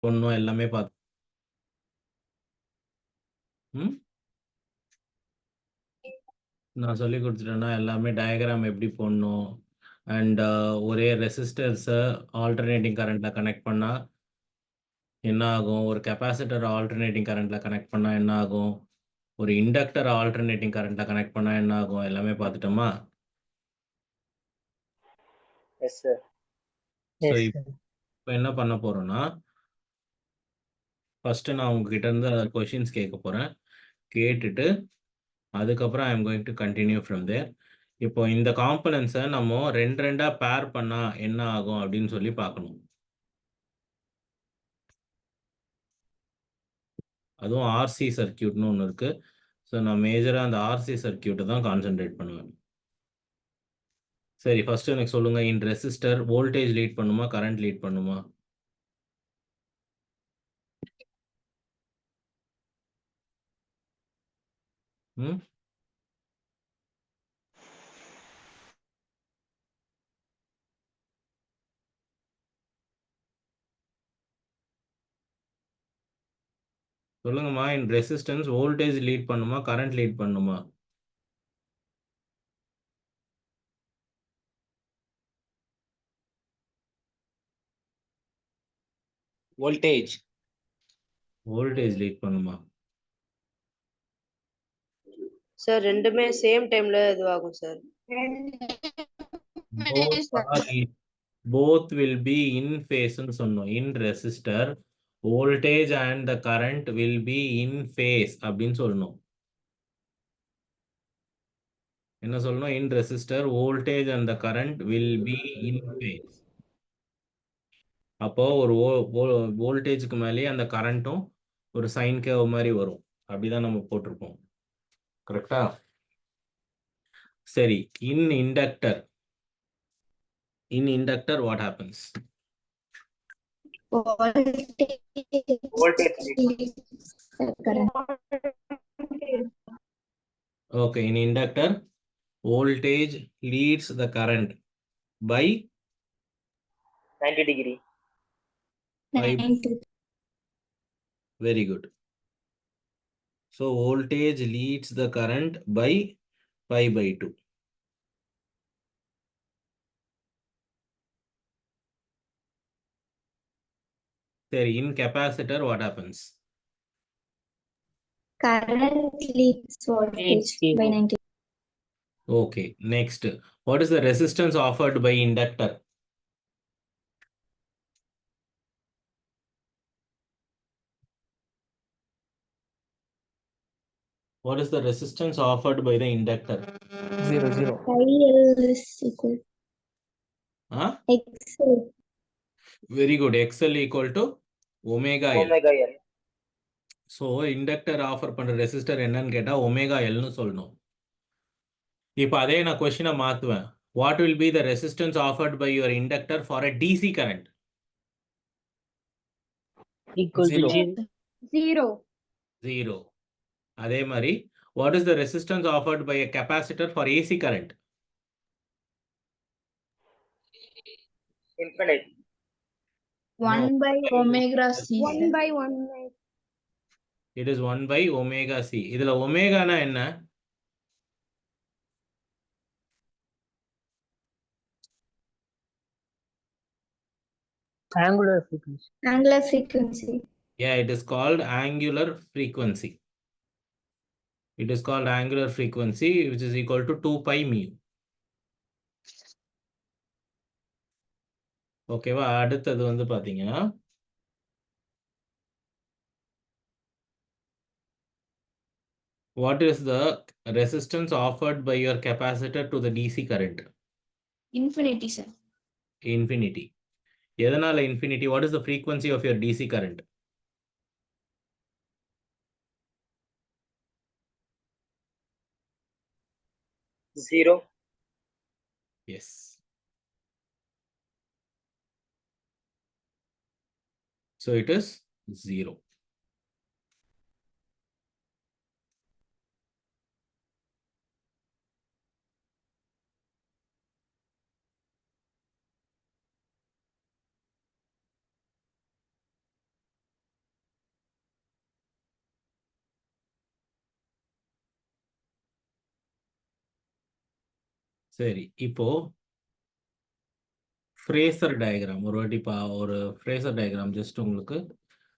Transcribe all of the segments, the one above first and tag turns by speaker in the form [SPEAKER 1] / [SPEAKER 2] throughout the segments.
[SPEAKER 1] போடணும் எல்லாமே பார்த்து. ம் நான் சொல்லி கொடுத்துட்டேன்னா எல்லாமே டயக்ராம் எப்படி போடணும் அண்ட் ஒரே ரெசிஸ்டர்ஸை ஆல்டர்னேட்டிங் கரண்ட்டில் கனெக்ட் பண்ணால் என்ன ஆகும், ஒரு கெப்பாசிட்டர் ஆல்டர்னேட்டிங் கரண்ட்டில் கனெக்ட் பண்ணால் என்ன ஆகும், ஒரு இண்டக்டர் ஆல்டர்னேட்டிங் கரண்ட்டில் கனெக்ட் பண்ணால் என்ன ஆகும், எல்லாமே பார்த்துட்டோமா?
[SPEAKER 2] Yes sir.
[SPEAKER 1] ஸோ இப்போ என்ன பண்ண போகிறோன்னா, ஃபஸ்ட்டு நான் உங்ககிட்ட இருந்து கொஷின்ஸ் கேட்க போகிறேன். கேட்டுட்டு அதுக்கப்புறம் I am going to continue from there. இப்போ இந்த காம்பனன்ட்ஸை நம்ம ரெண்டாக பேர் பண்ணால் என்ன ஆகும் அப்படின்னு சொல்லி பார்க்கணும். அதுவும் ஆர்சி சர்க்கியூட்னு ஒன்று இருக்குது. ஸோ நான் மேஜராக அந்த ஆர்சி சர்க்கியூட்டை தான் கான்சென்ட்ரேட் பண்ணுவேன். சரி, ஃபர்ஸ்ட் எனக்கு சொல்லுங்கள், இன் ரெசிஸ்டர் வோல்டேஜ் லீட் பண்ணுமா கரண்ட் லீட் பண்ணுமா? ம் சொல்லுங்கம்மா, இன் ரெசிஸ்டன்ஸ் வோல்டேஜ் லீட் பண்ணுமா கரண்ட் லீட் பண்ணுமா?
[SPEAKER 3] வோல்டேஜ்
[SPEAKER 1] வோல்டேஜ் லீட் பண்ணுமா?
[SPEAKER 4] சார் ரெண்டுமே சேம் டைம்ல இதுவாகும் sir.
[SPEAKER 1] Both will be in ஃபேஸ்ன்னு சொன்னோம். In resistor voltage and the current will be in phase அப்படின்னு சொல்லணும். என்ன சொல்லணும்? In resistor voltage and the current will be in phase. அப்போ ஒரு வோல்டேஜுக்கு மேலேயே அந்த கரண்ட்டும் ஒரு சைன் கேவ் மாதிரி வரும். அப்படிதான் நம்ம போட்டிருப்போம். கரெக்டா? சரி, இன் inductor what happens? Okay, in inductor voltage leads the current by
[SPEAKER 2] 90 degree.
[SPEAKER 1] Very good. So voltage leads the current by pi by 2. Seri, in capacitor what happens?
[SPEAKER 5] Current leads voltage by 90.
[SPEAKER 1] Okay, next. What is the resistance offered by inductor? What is the resistance offered by the inductor?
[SPEAKER 3] 0
[SPEAKER 5] IL is equal.
[SPEAKER 1] Huh?
[SPEAKER 5] XL.
[SPEAKER 1] Very good. XL equal to omega L.
[SPEAKER 2] Omega L.
[SPEAKER 1] So inductor offer பண்ற resistor என்னன்னு கேட்டா omega L னு சொல்லணும். இப்போ அதே நான் கொஸ்டினை மாத்துவேன். What will be the resistance offered by your inductor for a DC current?
[SPEAKER 3] equal to
[SPEAKER 5] 0.
[SPEAKER 1] 0. அதே மாதிரி what is the resistance offered by a capacitor for AC current?
[SPEAKER 2] Infinite.
[SPEAKER 5] 1 by omega C.
[SPEAKER 6] 1 by 1.
[SPEAKER 1] It is 1 by omega C. இதுல ஒமேகானா என்ன?
[SPEAKER 3] angular frequency.
[SPEAKER 5] Angular frequency.
[SPEAKER 1] Yeah, it is called angular frequency. It is called angular frequency, which is equal to 2 pi mu. ஓகேவா? அடுத்தது வந்து பாத்தீங்கன்னா what is the resistance offered by your capacitor to the DC current?
[SPEAKER 5] Infinity, sir.
[SPEAKER 1] Infinity. எதனால infinity? What is the frequency of your DC current?
[SPEAKER 2] Zero.
[SPEAKER 1] Yes. So it is 0. சரி. இப்போ Fraser diagram ஒரு வாட்டி ஒரு Fraser diagram just உங்களுக்கு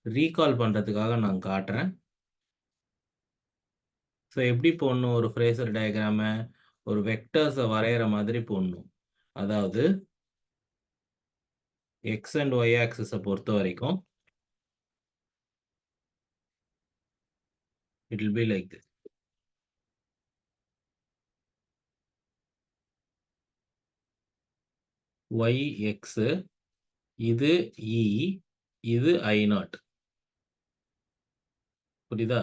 [SPEAKER 1] recall பண்றதுக்காக நான் காட்டுறேன். ஸோ எப்படி போடணும் ஒரு ஃப்ரேசர் டயகிராமை? ஒரு வெக்டர்ஸை வரைகிற மாதிரி போடணும். அதாவது எக்ஸ் அண்ட் ஒய் ஆக்சிஸை பொறுத்த வரைக்கும் it will be like this. y x இது e இது I0. புரியுதா?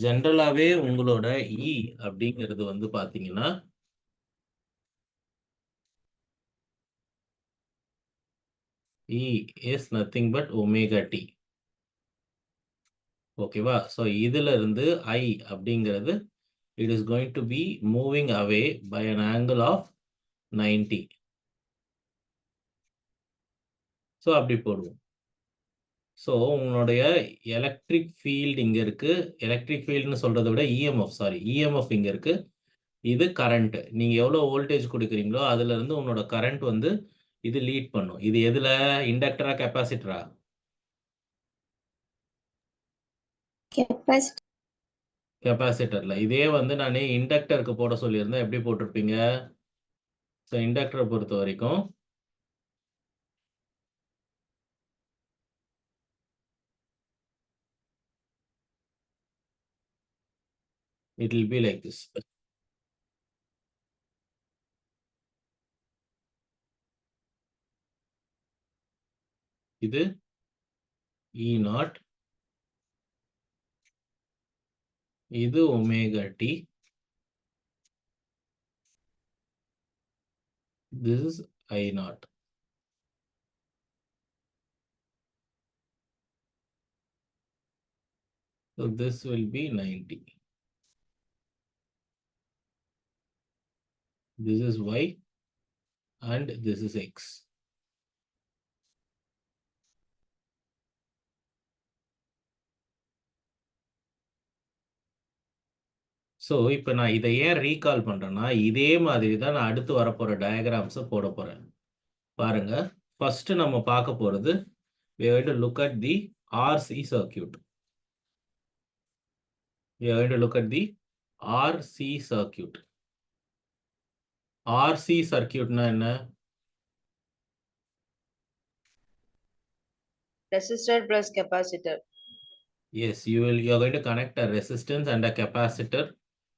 [SPEAKER 1] ஜென்ரலாவே உங்களோட e அப்படிங்கிறது வந்து பாத்தீங்கன்னா e is nothing but omega t. ஓகேவா? ஸோ இதுல இருந்து I அப்படிங்கிறது it is going to be moving away by an angle of 90. So அப்படி போடுவோம். ஸோ உங்களுடைய எலக்ட்ரிக் ஃபீல்டு இங்க இருக்கு. எலக்ட்ரிக் ஃபீல்டுன்னு சொல்றதை விட இஎம்எஃப் இங்க இருக்கு. இது கரண்ட். நீங்க எவ்வளவு வோல்டேஜ் கொடுக்குறீங்களோ அதுல இருந்து உன்னோட கரண்ட் வந்து இது லீட் பண்ணும். இது எதுல? இண்டக்டரா கெப்பாசிட்டரா?
[SPEAKER 5] Capacitor.
[SPEAKER 1] கெப்பாசிட்டர்ல. இதே வந்து நான் இண்டக்டருக்கு போட சொல்லியிருந்தா எப்படி போட்டிருப்பீங்க? ஸோ இண்டக்டரை பொறுத்த வரைக்கும் it will be like this. இது E0, இது omega t, this is I0. So this will be 90. This is Y and this is X. So இப்போ நான் இதை ஏன் ரீகால் பண்றேன்னா இதே மாதிரி தான் நான் அடுத்து வரப்போற டயக்ராம்ஸை போட போறேன். பாருங்க, ஃபர்ஸ்ட் நம்ம பார்க்க போறது we are going to look at the RC circuit. We are going to look at the RC circuit. RC circuitனா என்ன?
[SPEAKER 4] Resistor plus capacitor.
[SPEAKER 1] Yes, you are going to connect a resistance and a capacitor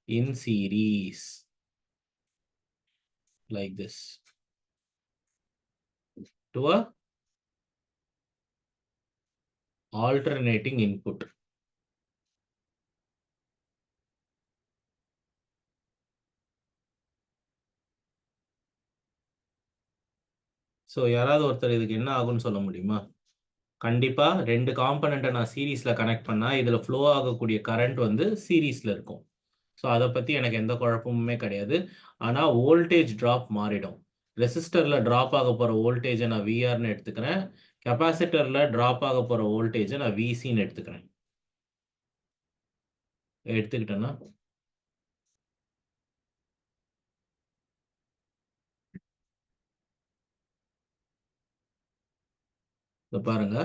[SPEAKER 1] in series like this to a alternating input. So யாராவது ஒருத்தர் இதுக்கு என்ன ஆகும்னு சொல்ல முடியுமா? கண்டிப்பா 2 காம்பனண்ட்டை நான் சீரீஸ்ல கனெக்ட் பண்ணா இதுல ஃப்ளோ ஆகக்கூடிய கரண்ட் வந்து சீரீஸ்ல இருக்கும். ஸோ அதை பத்தி எனக்கு எந்த குழப்பமுமே கிடையாது. ஆனா வோல்டேஜ் டிராப் மாறிடும். ரெசிஸ்டர்ல டிராப் ஆக போற வோல்டேஜை நான் விஆர்னு எடுத்துக்கிறேன். கெப்பாசிட்டர்ல டிராப் ஆக போற வோல்டேஜை நான் விசின்னு எடுத்துக்கிறேன். எடுத்துக்கிட்டேன்னா பாருங்க,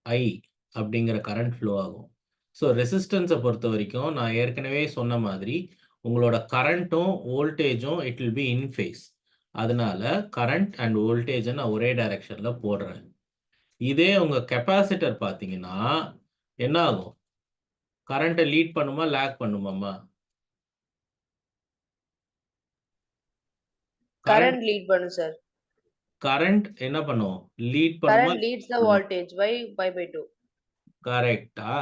[SPEAKER 1] ஐ அப்படிங்கிற கரண்ட் ஃப்ளோ ஆகும். ஸோ ரெசிஸ்டன்ஸை பொறுத்த வரைக்கும் நான் ஏற்கனவே சொன்ன மாதிரி உங்களோட கரண்ட்டும் வோல்டேஜும் it will be in phase. அதனால கரண்ட் அண்ட் வோல்டேஜை நான் ஒரே டைரக்ஷன்ல போடுறேன். இதே உங்க கெப்பாசிட்டர் பார்த்தீங்கன்னா என்ன ஆகும்? கரண்ட்டை லீட் பண்ணுமா லேக் பண்ணுமாமா?
[SPEAKER 4] Current lead பண்ணும் sir.
[SPEAKER 1] கரண்ட் என்ன பண்ணும்? லீட் பண்ணுமா?
[SPEAKER 4] Current leads the voltage by pi by 2.
[SPEAKER 1] கரெக்டா?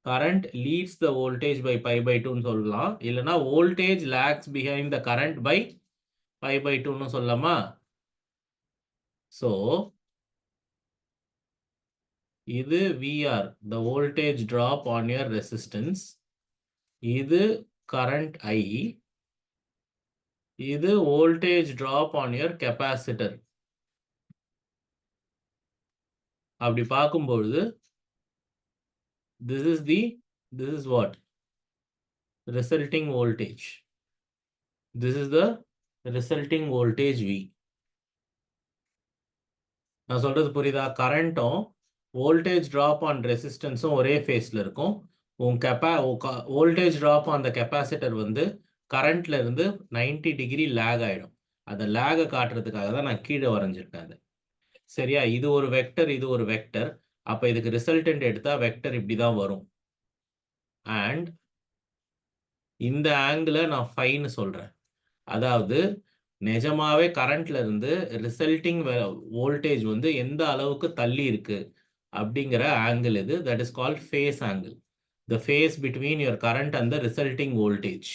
[SPEAKER 1] current leads the voltage by pi by 2 ன்னு சொல்லலாம். இல்லனா voltage lags behind the current by pi by 2 ன்னு சொல்லலாமா? So இது VR, the voltage drop on your resistance. இது current I. இது voltage drop on your capacitor. அப்படி பார்க்கும்போது this is what? Resulting voltage. This is the resulting voltage V. நான் சொல்றது புரியுதா? கரண்ட்டும் வோல்டேஜ் ட்ராப் ஆன் ரெசிஸ்டன்ஸும் ஒரே ஃபேஸில் இருக்கும். உன் voltage drop on the capacitor வந்து கரண்ட்ல இருந்து 90 டிகிரி லேக் ஆகிடும். அந்த லேகை காட்டுறதுக்காக தான் நான் கீழே வரைஞ்சிருக்கேன் அது. சரியா? இது ஒரு வெக்டர், இது ஒரு வெக்டர். அப்போ இதுக்கு ரிசல்டன்ட் எடுத்தால் வெக்டர் இப்படி தான் வரும். அண்ட் இந்த ஆங்கிளை நான் ஃபைன்னு சொல்கிறேன். அதாவது நிஜமாவே கரண்ட்ல இருந்து ரிசல்ட்டிங் வோல்டேஜ் வந்து எந்த அளவுக்கு தள்ளி இருக்கு அப்படிங்கிற ஆங்கிள் இது. That is called phase angle. The phase between your current and the resulting voltage.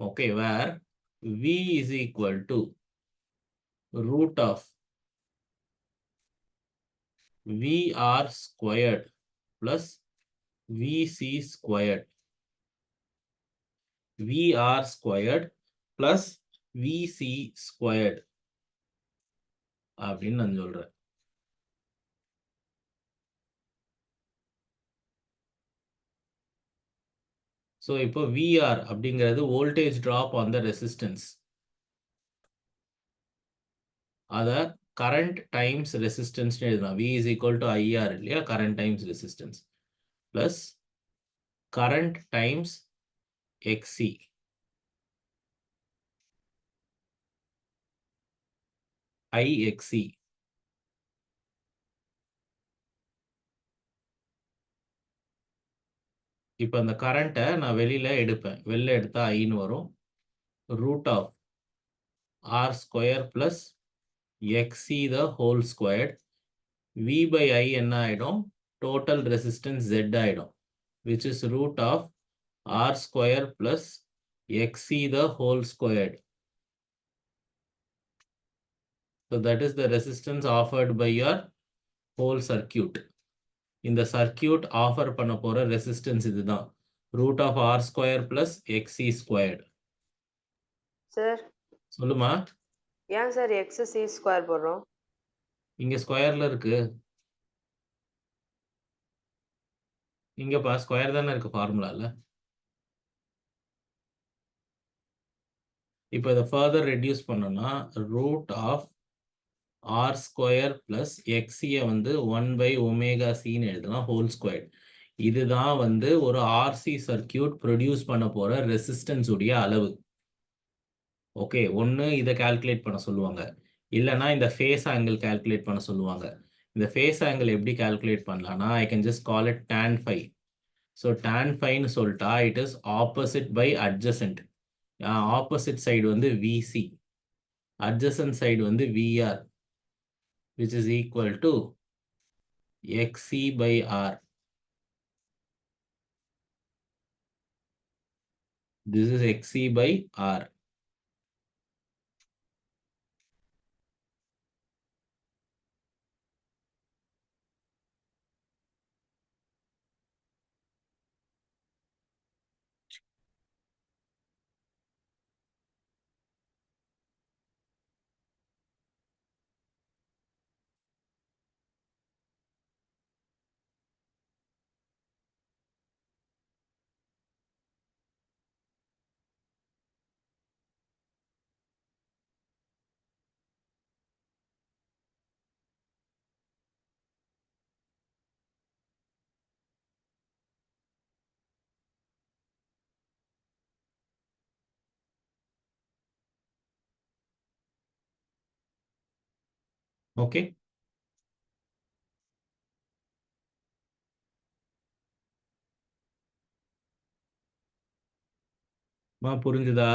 [SPEAKER 1] Okay, where V is equal to root of VR squared plus VC squared. VR squared plus VC squared அப்படின்னு நான் சொல்றேன். So இப்போ VR அப்படிங்கிறது voltage drop on the resistance. அதை current times resistance எழுதலாம். V is equal to IR இல்லையா? Current times resistance plus current times XC IXC. இப்போ அந்த கரண்ட்டை நான் வெளியில எடுப்பேன். வெளில எடுத்தா ஐன்னு வரும். Root of R square plus XC the whole squared. V by I என்ன ஆகிடும்? டோட்டல் ரெசிஸ்டன்ஸ் Z ஆகிடும். which is root of R square plus XC the whole squared. So that is the resistance offered by your whole circuit. In the circuit offer பண்ண போற resistance இதுதான். root of R square plus XC squared.
[SPEAKER 4] Sir
[SPEAKER 1] சொல்லுமா?
[SPEAKER 4] ஏன் sir XC square போடுறோம்?
[SPEAKER 1] இங்க ஸ்கொயர்ல இருக்கு. இங்கப்பா square தானே இருக்கு ஃபார்முலால. இப்போ இதை ஃபர்தர் ரெடியூஸ் பண்ணோம்னா root of R square plus எக்ஸியை வந்து 1/ωc எழுதலாம் ஹோல் ஸ்கொயர். இதுதான் வந்து ஒரு ஆர்சி சர்க்கியூட் ப்ரொடியூஸ் பண்ண போற ரெசிஸ்டன்ஸ் உடைய அளவு. ஓகே, ஒன்று இதை கால்குலேட் பண்ண சொல்லுவாங்க, இல்லைனா இந்த ஃபேஸ் ஆங்கிள் கால்குலேட் பண்ண சொல்லுவாங்க. இந்த ஃபேஸ் ஆங்கிள் எப்படி கால்குலேட் பண்ணலாம்னா I can just call it tan phi. So tan phiன்னு சொல்லிட்டா it is opposite by adjacent. Opposite side வந்து VC, adjacent side வந்து VR, which is equal to XC by R. This is XC by R. Okay. புரிஞ்சுதா?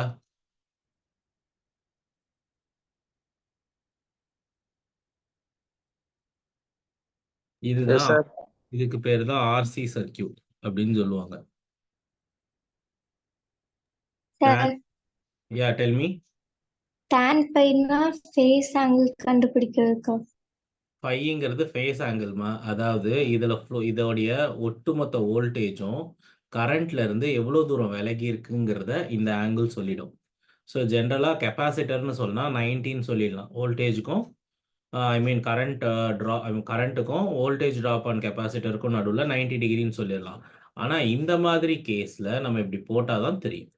[SPEAKER 1] இதுதான், இதுக்கு பேர் தான் RC circuit அப்படின்னு சொல்லுவாங்க.
[SPEAKER 5] Sir
[SPEAKER 1] ya tell me.
[SPEAKER 5] tan பைனா ஃபேஸ் ஆங்கிள் கண்டுபிடிக்கிறதுக்கா?
[SPEAKER 1] ஃபைங்கிறது ஃபேஸ் ஆங்கிள்மா. அதாவது இதோடைய ஒட்டுமொத்த வோல்டேஜும் கரண்ட்ல இருந்து எவ்வளோ தூரம் விலகி இருக்குங்கிறத இந்த ஆங்கிள் சொல்லிடும். ஸோ ஜென்ரலாக கெப்பாசிட்டர்னு சொன்னால் 90 சொல்லிடலாம். வோல்டேஜுக்கும் ஐ மீன் கரண்ட்டுக்கும் வோல்டேஜ் ட்ராப் ஆன் கெப்பாசிட்டருக்கும் நடுவில் 90 டிகிரின்னு சொல்லிடலாம். ஆனால் இந்த மாதிரி கேஸில் நம்ம இப்படி போட்டால் தான் தெரியும்.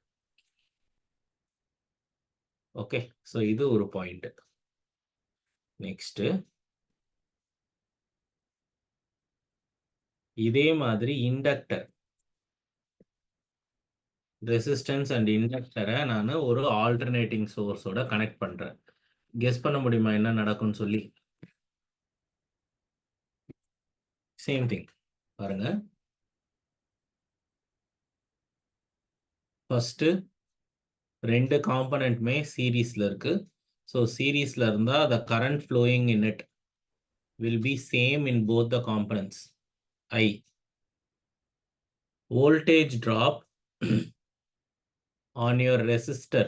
[SPEAKER 1] ஓகே, ஸோ இது ஒரு பாயிண்ட். நெக்ஸ்ட் இதே மாதிரி இண்டக்டர் ரெசிஸ்டன்ஸ் அண்ட் இண்டக்டரை நான் ஒரு ஆல்டர்னேட்டிங் சோர்ஸோட கனெக்ட் பண்றேன். கெஸ் பண்ண முடியுமா என்ன நடக்கும்னு சொல்லி? சேம் திங் பாருங்க. ஃபர்ஸ்ட் ரெண்டு காம்பனண்ட்மே சீரீஸ்ல இருக்கு. ஸோ சீரீஸ்ல இருந்தா the current flowing in it will be same in both the components. I voltage drop on your resistor,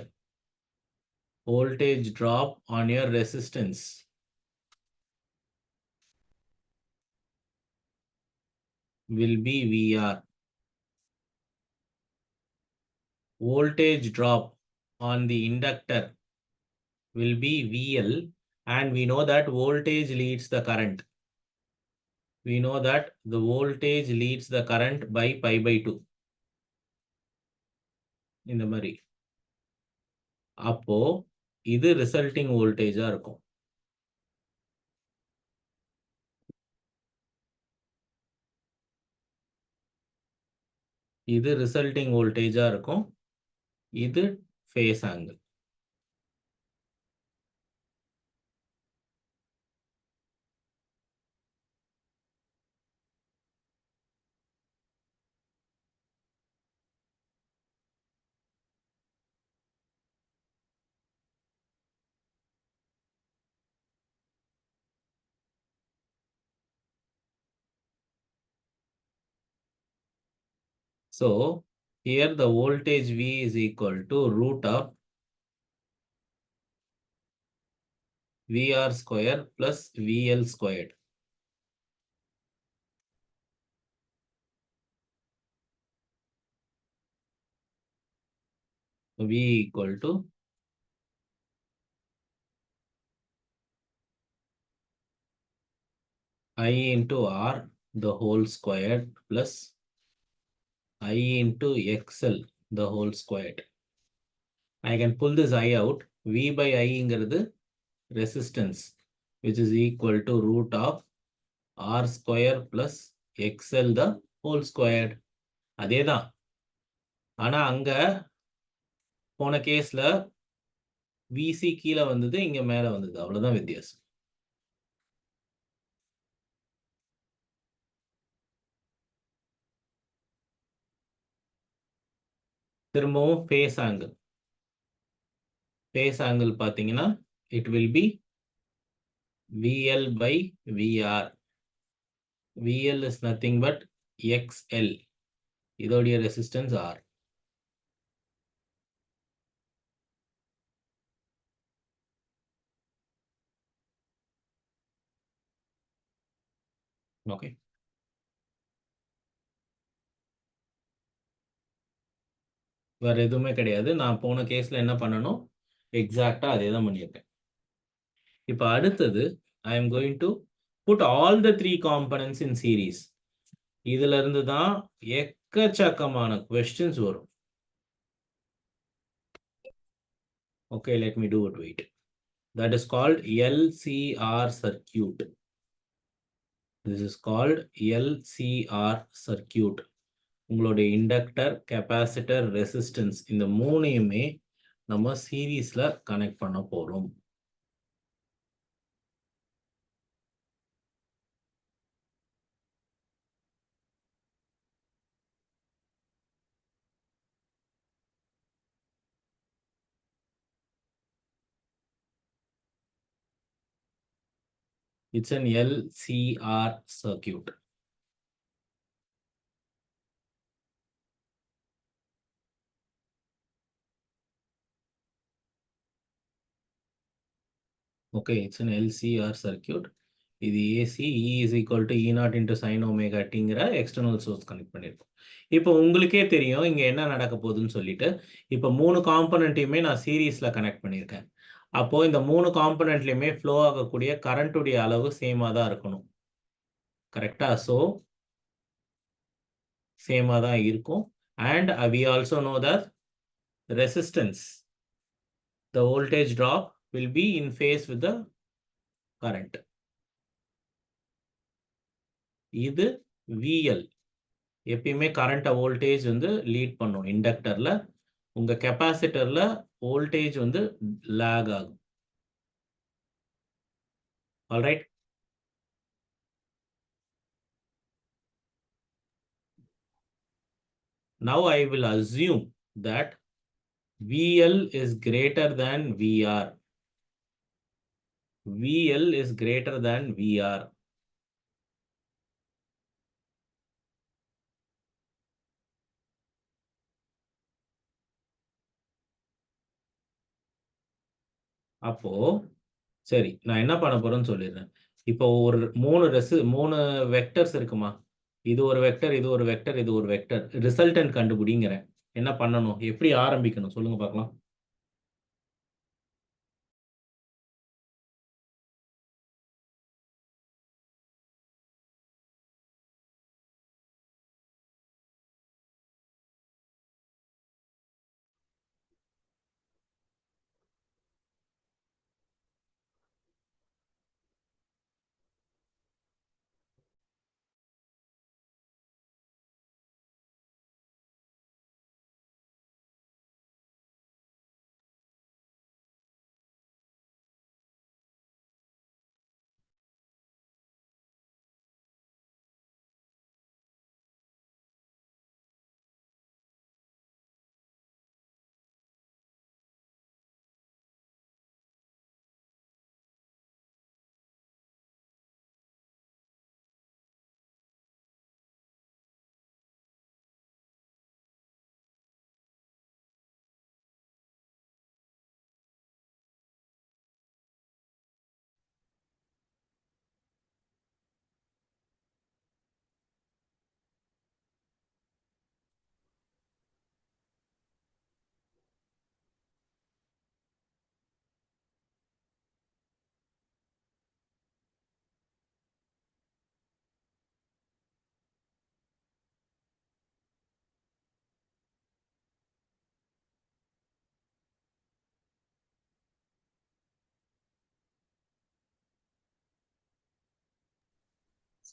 [SPEAKER 1] voltage drop on your resistance will be VR. Voltage drop on the inductor will be VL, and we know that voltage leads the current. We know that the voltage leads the current by pi by 2. இந்த மாதிரி. அப்போ இது resulting வோல்டேஜா இருக்கும். இது resulting வோல்டேஜா இருக்கும். இது phase angle. So here the voltage V is equal to root of VR square plus VL squared. V equal to I into R the whole squared plus I into XL the whole squared. I can pull this I out. V by I இங்கிறது resistance, which is equal to root of R square plus XL the whole squared. அதேதான். ஆனா அங்க போன கேஸ்ல VC கீழே வந்தது, இங்க மேல வந்தது. அவ்வளவுதான் வித்தியாசம். திரும்பவும் ஃபேஸ் ஆங்கிள். ஃபேஸ் ஆங்கிள் பார்த்தீங்கன்னா it will be VL by VR. VL is nothing but XL. இதோடைய ரெசிஸ்டன்ஸ் R. ஓகே, வேற எதுவுமே கிடையாது. நான் போன கேஸ்ல என்ன பண்ணணும், எக்ஸாக்டா அதே தான் பண்ணியிருக்கேன். இப்போ அடுத்தது I am going to put all the three components in series. இதுல இருந்து தான் எக்கச்சக்கமான questions வரும். Okay, let me do it. Wait. That is called LCR circuit. This is called LCR circuit. உங்களுடைய இண்டக்டர், கெபாசிட்டர், ரெசிஸ்டன்ஸ் இந்த மூணையுமே நம்ம சீரீஸ்ல connect பண்ண போறோம். It's an LCR circuit. Okay, it's an LCR circuit. இது AC, E is equal to E0 into sin omega tங்கிற external source connect பண்ணியிருக்கோம். இப்போ உங்களுக்கே தெரியும் இங்க என்ன நடக்க போகுதுன்னு சொல்லிட்டு. இப்போ 3 காம்பனண்ட்டையுமே நான் சீரீஸ்ல கனெக்ட் பண்ணியிருக்கேன். அப்போ இந்த 3 காம்பனண்ட்லயுமே ஃப்ளோ ஆகக்கூடிய கரண்ட்டுடைய அளவு சேமா தான் இருக்கணும். கரெக்டா? ஸோ சேமா தான் இருக்கும். And we also know that resistance the voltage drop will be in phase with the current. இது VL. எப்பயுமே கரண்ட் வோல்டேஜ் வந்து லீட் பண்ணும் இண்டக்டர்ல. உங்க கெப்பாசிட்டர்ல வோல்டேஜ் வந்து லாக் ஆகும். Alright. Now I will assume that VL is greater than VR. VL is greater than VR. அப்போ சரி, நான் என்ன பண்ண போறேன்னு சொல்லிடுறேன். இப்போ ஒரு 3 வெக்டர்ஸ் இருக்குமா? இது ஒரு வெக்டர், இது ஒரு வெக்டர், இது ஒரு வெக்டர். ரிசல்டன்ட் கண்டுபிடிங்கிறேன். என்ன பண்ணணும்? எப்படி ஆரம்பிக்கணும்? சொல்லுங்க பார்க்கலாம்.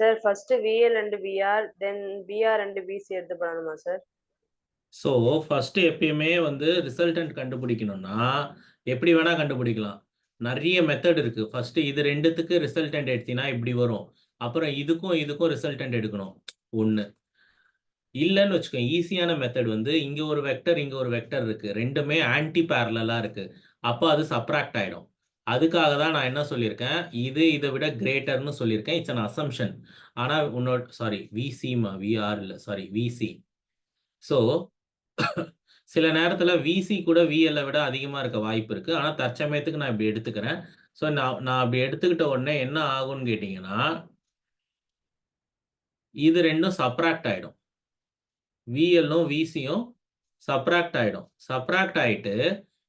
[SPEAKER 4] Sir, first VL and VR, then VR and VC எடுத்து பண்ணணுமா சார்?
[SPEAKER 1] ஸோ ஃபர்ஸ்ட் எப்பயுமே வந்து ரிசல்டன்ட் கண்டுபிடிக்கணும்னா எப்படி வேணா கண்டுபிடிக்கலாம். நிறைய மெத்தட் இருக்கு. ஃபர்ஸ்ட் இது ரெண்டுத்துக்கு ரிசல்டன்ட் எடுத்தீங்கன்னா இப்படி வரும். அப்புறம் இதுக்கும் ரிசல்டன்ட் எடுக்கணும். ஒன்று இல்லைன்னு வச்சுக்கோங்க. ஈஸியான மெத்தட் வந்து இங்க ஒரு வெக்டர், இங்க ஒரு வெக்டர் இருக்கு. ரெண்டுமே ஆன்டி பேரலா இருக்கு. அப்போ அது சப்ராக்ட் ஆயிடும். அதுக்காக தான் நான் என்ன சொல்லியிருக்கேன், இதை விட கிரேட்டர்னு சொல்லியிருக்கேன். It's an assumption. ஆனால் உன்னோட சாரி விசிமா விஆர் இல்லை, சாரி விசி. ஸோ சில நேரத்தில் விசி கூட விஎல்லை விட அதிகமாக இருக்க வாய்ப்பு இருக்குது. ஆனால் தற்சமயத்துக்கு நான் இப்படி எடுத்துக்கிறேன். ஸோ நான் அப்படி எடுத்துக்கிட்ட உடனே என்ன ஆகும்னு கேட்டிங்கன்னா, இது ரெண்டும் சப்ராக்ட் ஆகிடும். விஎல்லும் விசியும் சப்ராக்ட் ஆகிடும். சப்ராக்ட் ஆகிட்டு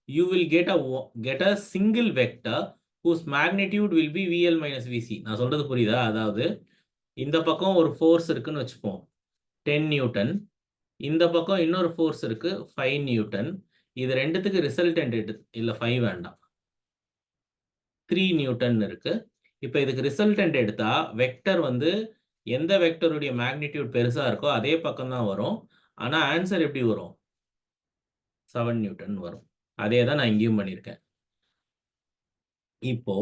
[SPEAKER 1] you will get a single vector whose magnitude will be VL minus VC. நான் சொல்றது புரியுதா? அதாவது இந்த பக்கம் ஒரு ஃபோர்ஸ் இருக்குன்னு வச்சுப்போம், 10 நியூட்டன். இந்த பக்கம் இன்னொரு ஃபோர்ஸ் இருக்கு, 5 நியூட்டன். இது ரெண்டுத்துக்கு ரிசல்டன்ட் இல்லை 5 வேண்டாம், 3 நியூட்டன் இருக்கு. இப்போ இதுக்கு ரிசல்டன்ட் எடுத்தா வெக்டர் வந்து எந்த வெக்டருடைய மேக்னிடியூட் பெருசா இருக்கோ அதே பக்கம் தான் வரும். ஆனால் ஆன்சர் எப்படி வரும்? 7 நியூட்டன் வரும். அதே தான் நான் இங்கேயும் பண்ணியிருக்கேன். இப்போ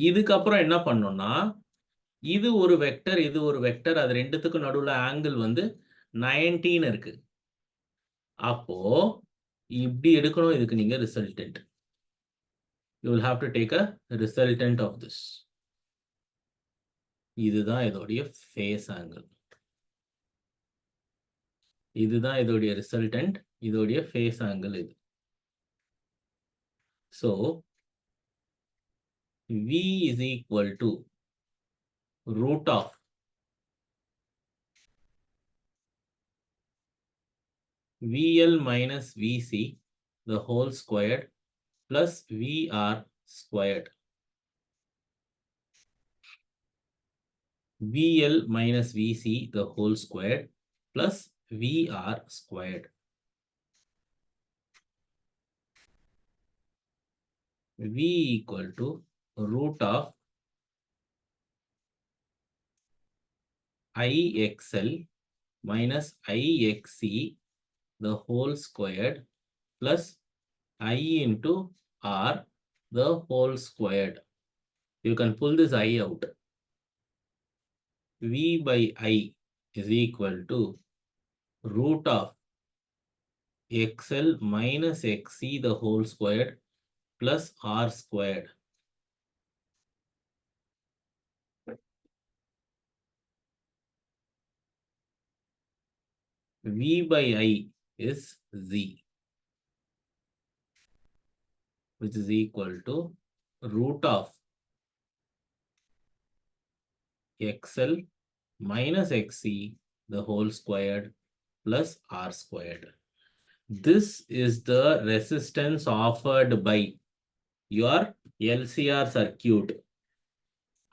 [SPEAKER 1] இதுக்கப்புறம் என்ன பண்ணோம்னா, இது ஒரு வெக்டர், இது ஒரு வெக்டர். அது ரெண்டுத்துக்கும் நடுவில் ஆங்கிள் வந்து 19 இருக்கு. அப்போ இப்படி எடுக்கணும். இதுக்கு நீங்க resultant, you will have to take a resultant of this. இதுதான் இதோடைய ஃபேஸ் ஆங்கிள். இதுதான் இதோடைய ரிசல்டன்ட், இதோடைய ஃபேஸ் ஆங்கிள் இது. So V is equal to root of VL minus VC the whole squared plus VR squared. VL minus VC the whole squared plus VR squared. V equal to root of IXL minus IXC the whole squared plus I into R the whole squared. You can pull this I out. V by I is equal to root of XL minus XC the whole squared plus R squared. V by I is Z, which is equal to root of XL minus XC the whole squared plus R squared. This is the resistance offered by your LCR circuit.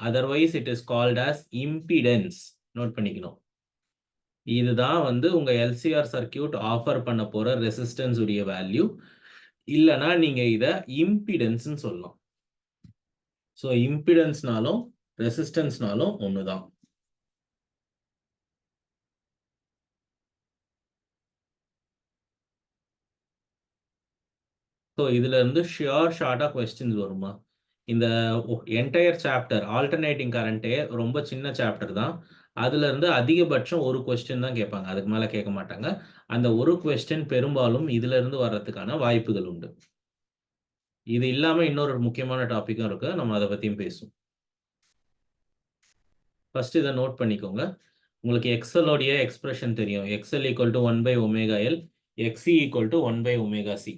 [SPEAKER 1] Otherwise, it is called as impedance. Note பண்ணிக்கணும். இதுதான் வந்து உங்க LCR circuit offer பண்ண போற resistance உடைய value. இல்லனா நீங்க இத இம்பிடன்ஸ்னு சொல்லலாம். ஸோ இம்பிடன்ஸ்னாலும் ரெசிஸ்டன்ஸ்னாலும் ஒண்ணுதான். ஸோ இதுல இருந்து ஷார்ட்டா கொஸ்டின்ஸ் வருமா? இந்த என்டையர் சாப்டர் ஆல்டர்னேட்டிங் கரண்டே ரொம்ப சின்ன சாப்டர் தான். அதுல இருந்து அதிகபட்சம் ஒரு கொஸ்டின் தான் கேட்பாங்க, அதுக்கு மேல கேட்க மாட்டாங்க. அந்த ஒரு கொஸ்டின் பெரும்பாலும் இதுல இருந்து வர்றதுக்கான வாய்ப்புகள் உண்டு. இது இல்லாம இன்னொரு முக்கியமான டாபிக்கும் இருக்கு, நம்ம அதை பத்தியும் பேசுவோம். ஃபர்ஸ்ட் இதை நோட் பண்ணிக்கோங்க. உங்களுக்கு எக்ஸல் உடைய எக்ஸ்பிரஷன் தெரியும். XL equal to 1/ωL, XC equal to 1/ωc.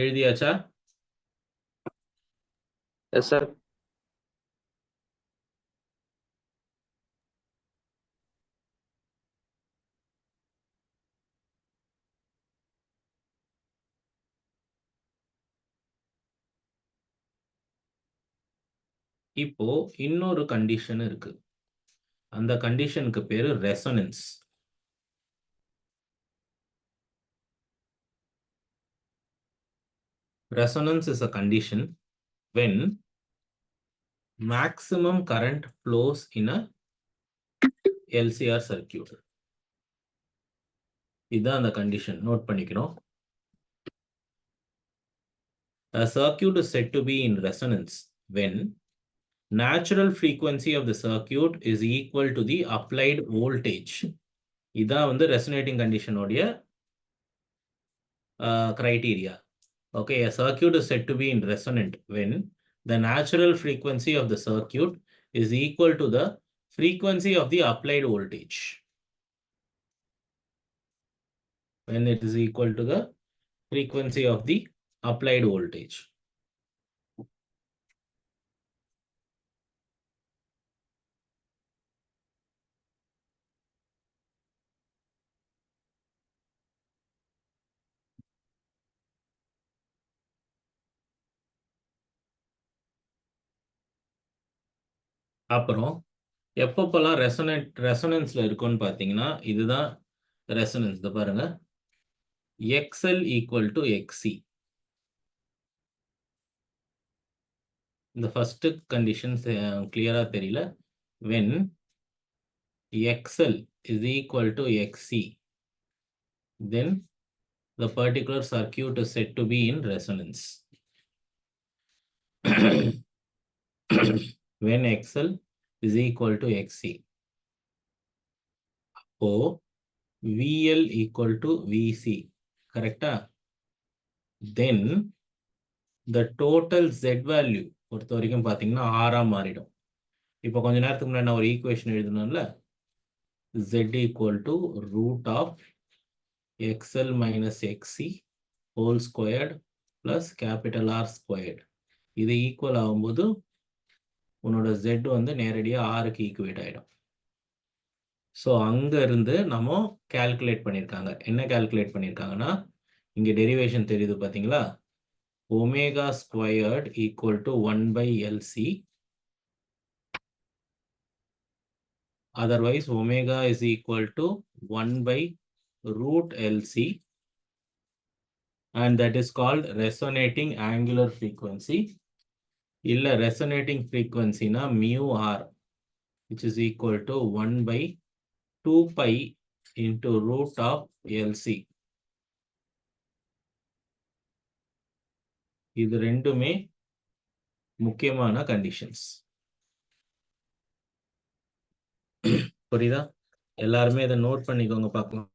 [SPEAKER 1] எழுதியாச்சா?
[SPEAKER 3] Yes, sir.
[SPEAKER 1] இப்போ இன்னொரு கண்டிஷன் இருக்கு. அந்த கண்டிஷனுக்கு பேரு resonance. Resonance is a condition when maximum current flows in a LCR circuit. இதுதான் அந்த condition. நோட் பண்ணிக்கணும். A circuit is said to be in resonance when natural frequency of the circuit is equal to the applied voltage. இதான் வந்து resonating condition உடைய criteria. Okay, a circuit is said to be in resonant when the natural frequency of the circuit is equal to the frequency of the applied voltage. When it is equal to the frequency of the applied voltage. அப்புறம் எப்பப்பெல்லாம் ரெசனன்ஸ்ல இருக்கும்னு பார்த்தீங்கன்னா இதுதான் resonance. இதை பாருங்க, XL equal to XC. இந்த first condition கிளியரா தெரியல. when XL is equal to XC, then the particular circuit is said to be in resonance. When XL is equal to XC, அப்போ VL equal to VC, correct? Then the total z value பொறுத்த வரைக்கும் பார்த்தீங்கன்னா ஆறா மாறிடும். இப்போ கொஞ்ச நேரத்துக்கு முன்னாடி நான் ஒரு equation எழுதணும்ல, z equal to root of xl minus xc whole squared plus capital R squared. இது ஈக்குவல் ஆகும்போது உன்னோட z வந்து நேரடியாக ஆறுக்கு ஈக்குவேட் ஆகிடும். ஸோ அங்க இருந்து நம்ம கால்குலேட் பண்ணியிருக்காங்க. என்ன கால்குலேட் பண்ணியிருக்காங்கன்னா, இங்கே டெரிவேஷன் தெரியுது பார்த்தீங்களா, omega squared equal to 1/LC. Otherwise, omega is equal to 1/√LC, and that is called resonating angular frequency. இல்ல resonating frequency na mu r, which is equal to 1/2 pi into root of LC. இது ரெண்டுமே முக்கியமான conditions. புரியுதா? எல்லாருமே இதை note பண்ணிக்கோங்க பார்க்கலாம்.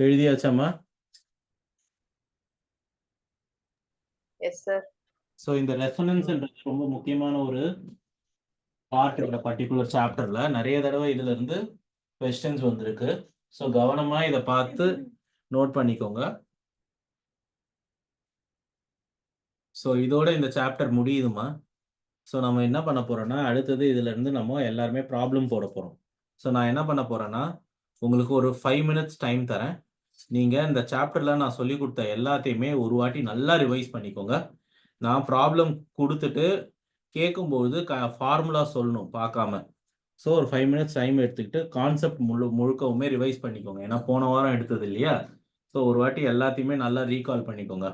[SPEAKER 1] எழுதியாச்சாமா?
[SPEAKER 4] Yes sir.
[SPEAKER 1] So இந்த ரெசனன்ஸ்ன்றது ரொம்ப முக்கியமான ஒரு பார்ட். இந்த பர்டிகுலர் சாப்டர்ல நிறைய தடவை இதுல இருந்து கொஸ்டின்ஸ் வந்திருக்கு. ஸோ கவனமா இதை பார்த்து நோட் பண்ணிக்கோங்க. ஸோ இதோட இந்த சாப்டர் முடியுதுமா. ஸோ நம்ம என்ன பண்ண போறோம்னா, அடுத்தது இதுல இருந்து நம்ம எல்லாருமே ப்ராப்ளம் போட போறோம். ஸோ நான் என்ன பண்ண போறேன்னா, உங்களுக்கு ஒரு 5 minutes டைம் தரேன். நீங்க இந்த சாப்டர்ல நான் சொல்லி கொடுத்த எல்லாத்தையுமே ஒரு வாட்டி நல்லா ரிவைஸ் பண்ணிக்கோங்க. நான் ப்ராப்ளம் கொடுத்துட்டு கேட்கும்போது ஃபார்முலா சொல்லணும் பார்க்காம. ஸோ ஒரு 5 minutes டைம் எடுத்துக்கிட்டு கான்செப்ட் முழுக்கவுமே ரிவைஸ் பண்ணிக்கோங்க. ஏன்னா போன வாரம் எடுத்தது இல்லையா? ஸோ ஒரு வாட்டி எல்லாத்தையுமே நல்லா ரீகால் பண்ணிக்கோங்க.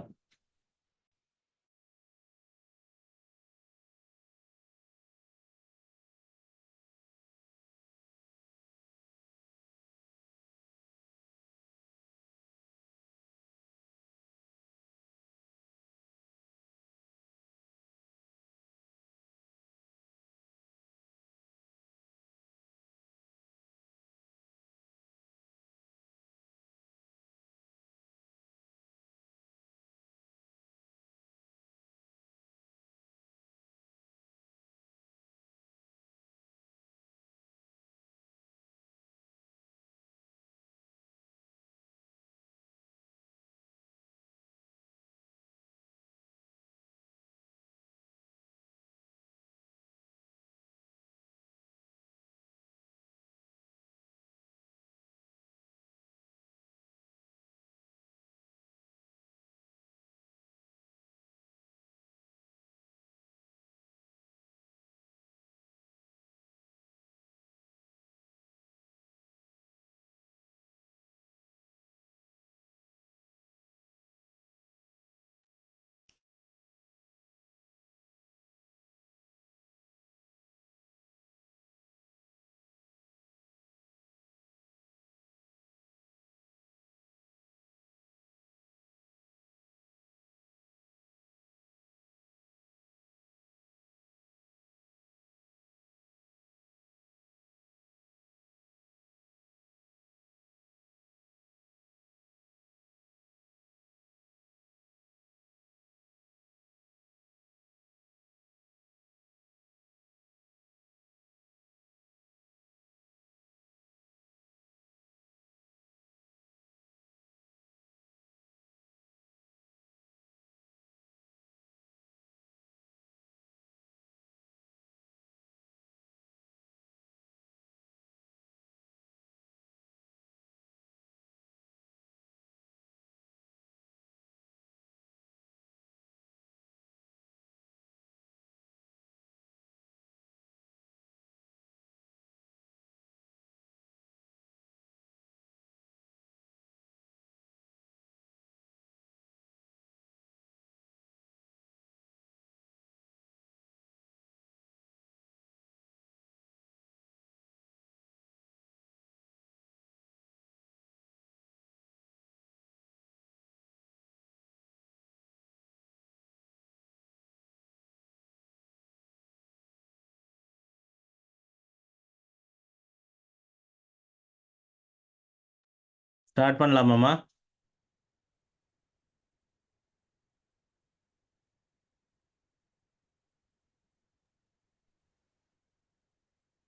[SPEAKER 1] ஸ்டார்ட் பண்ணலாமாம்மா?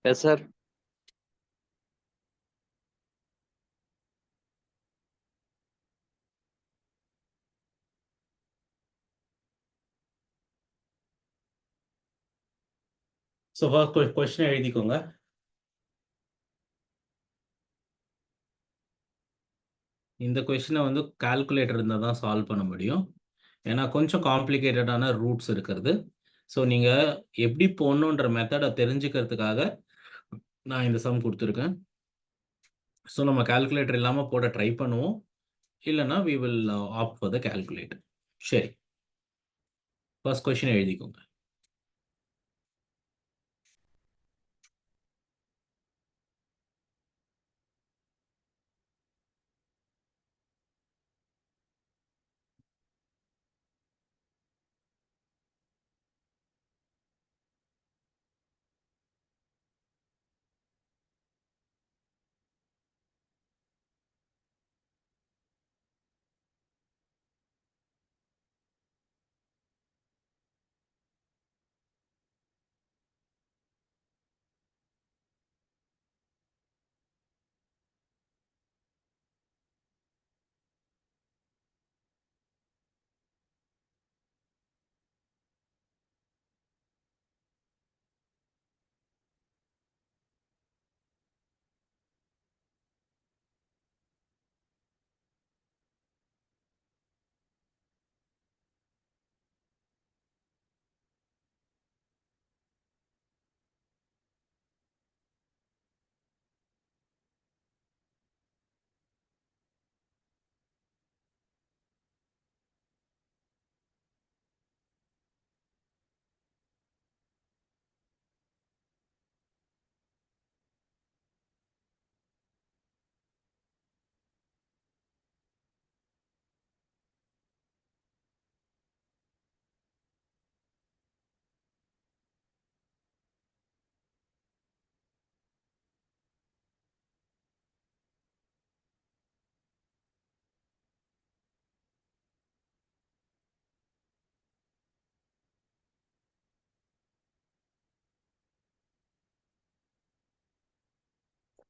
[SPEAKER 3] Yes, sir.
[SPEAKER 1] ஸோ ஃபர்ஸ்ட் கொஸ்டினை எழுதிக்கோங்க. இந்த கொஸ்டினை வந்து கால்குலேட்டர் இருந்தால் தான் சால்வ் பண்ண முடியும். ஏன்னா கொஞ்சம் காம்ப்ளிகேட்டடான ரூட்ஸ் இருக்கிறது. ஸோ நீங்கள் எப்படி போடணுன்ற மெத்தடை தெரிஞ்சுக்கிறதுக்காக நான் இந்த சம் கொடுத்துருக்கேன். ஸோ நம்ம கால்குலேட்டர் இல்லாமல் போட ட்ரை பண்ணுவோம். இல்லைன்னா we will opt for the calculator. சரி, ஃபர்ஸ்ட் கொஸ்டின் எழுதிக்கோங்க.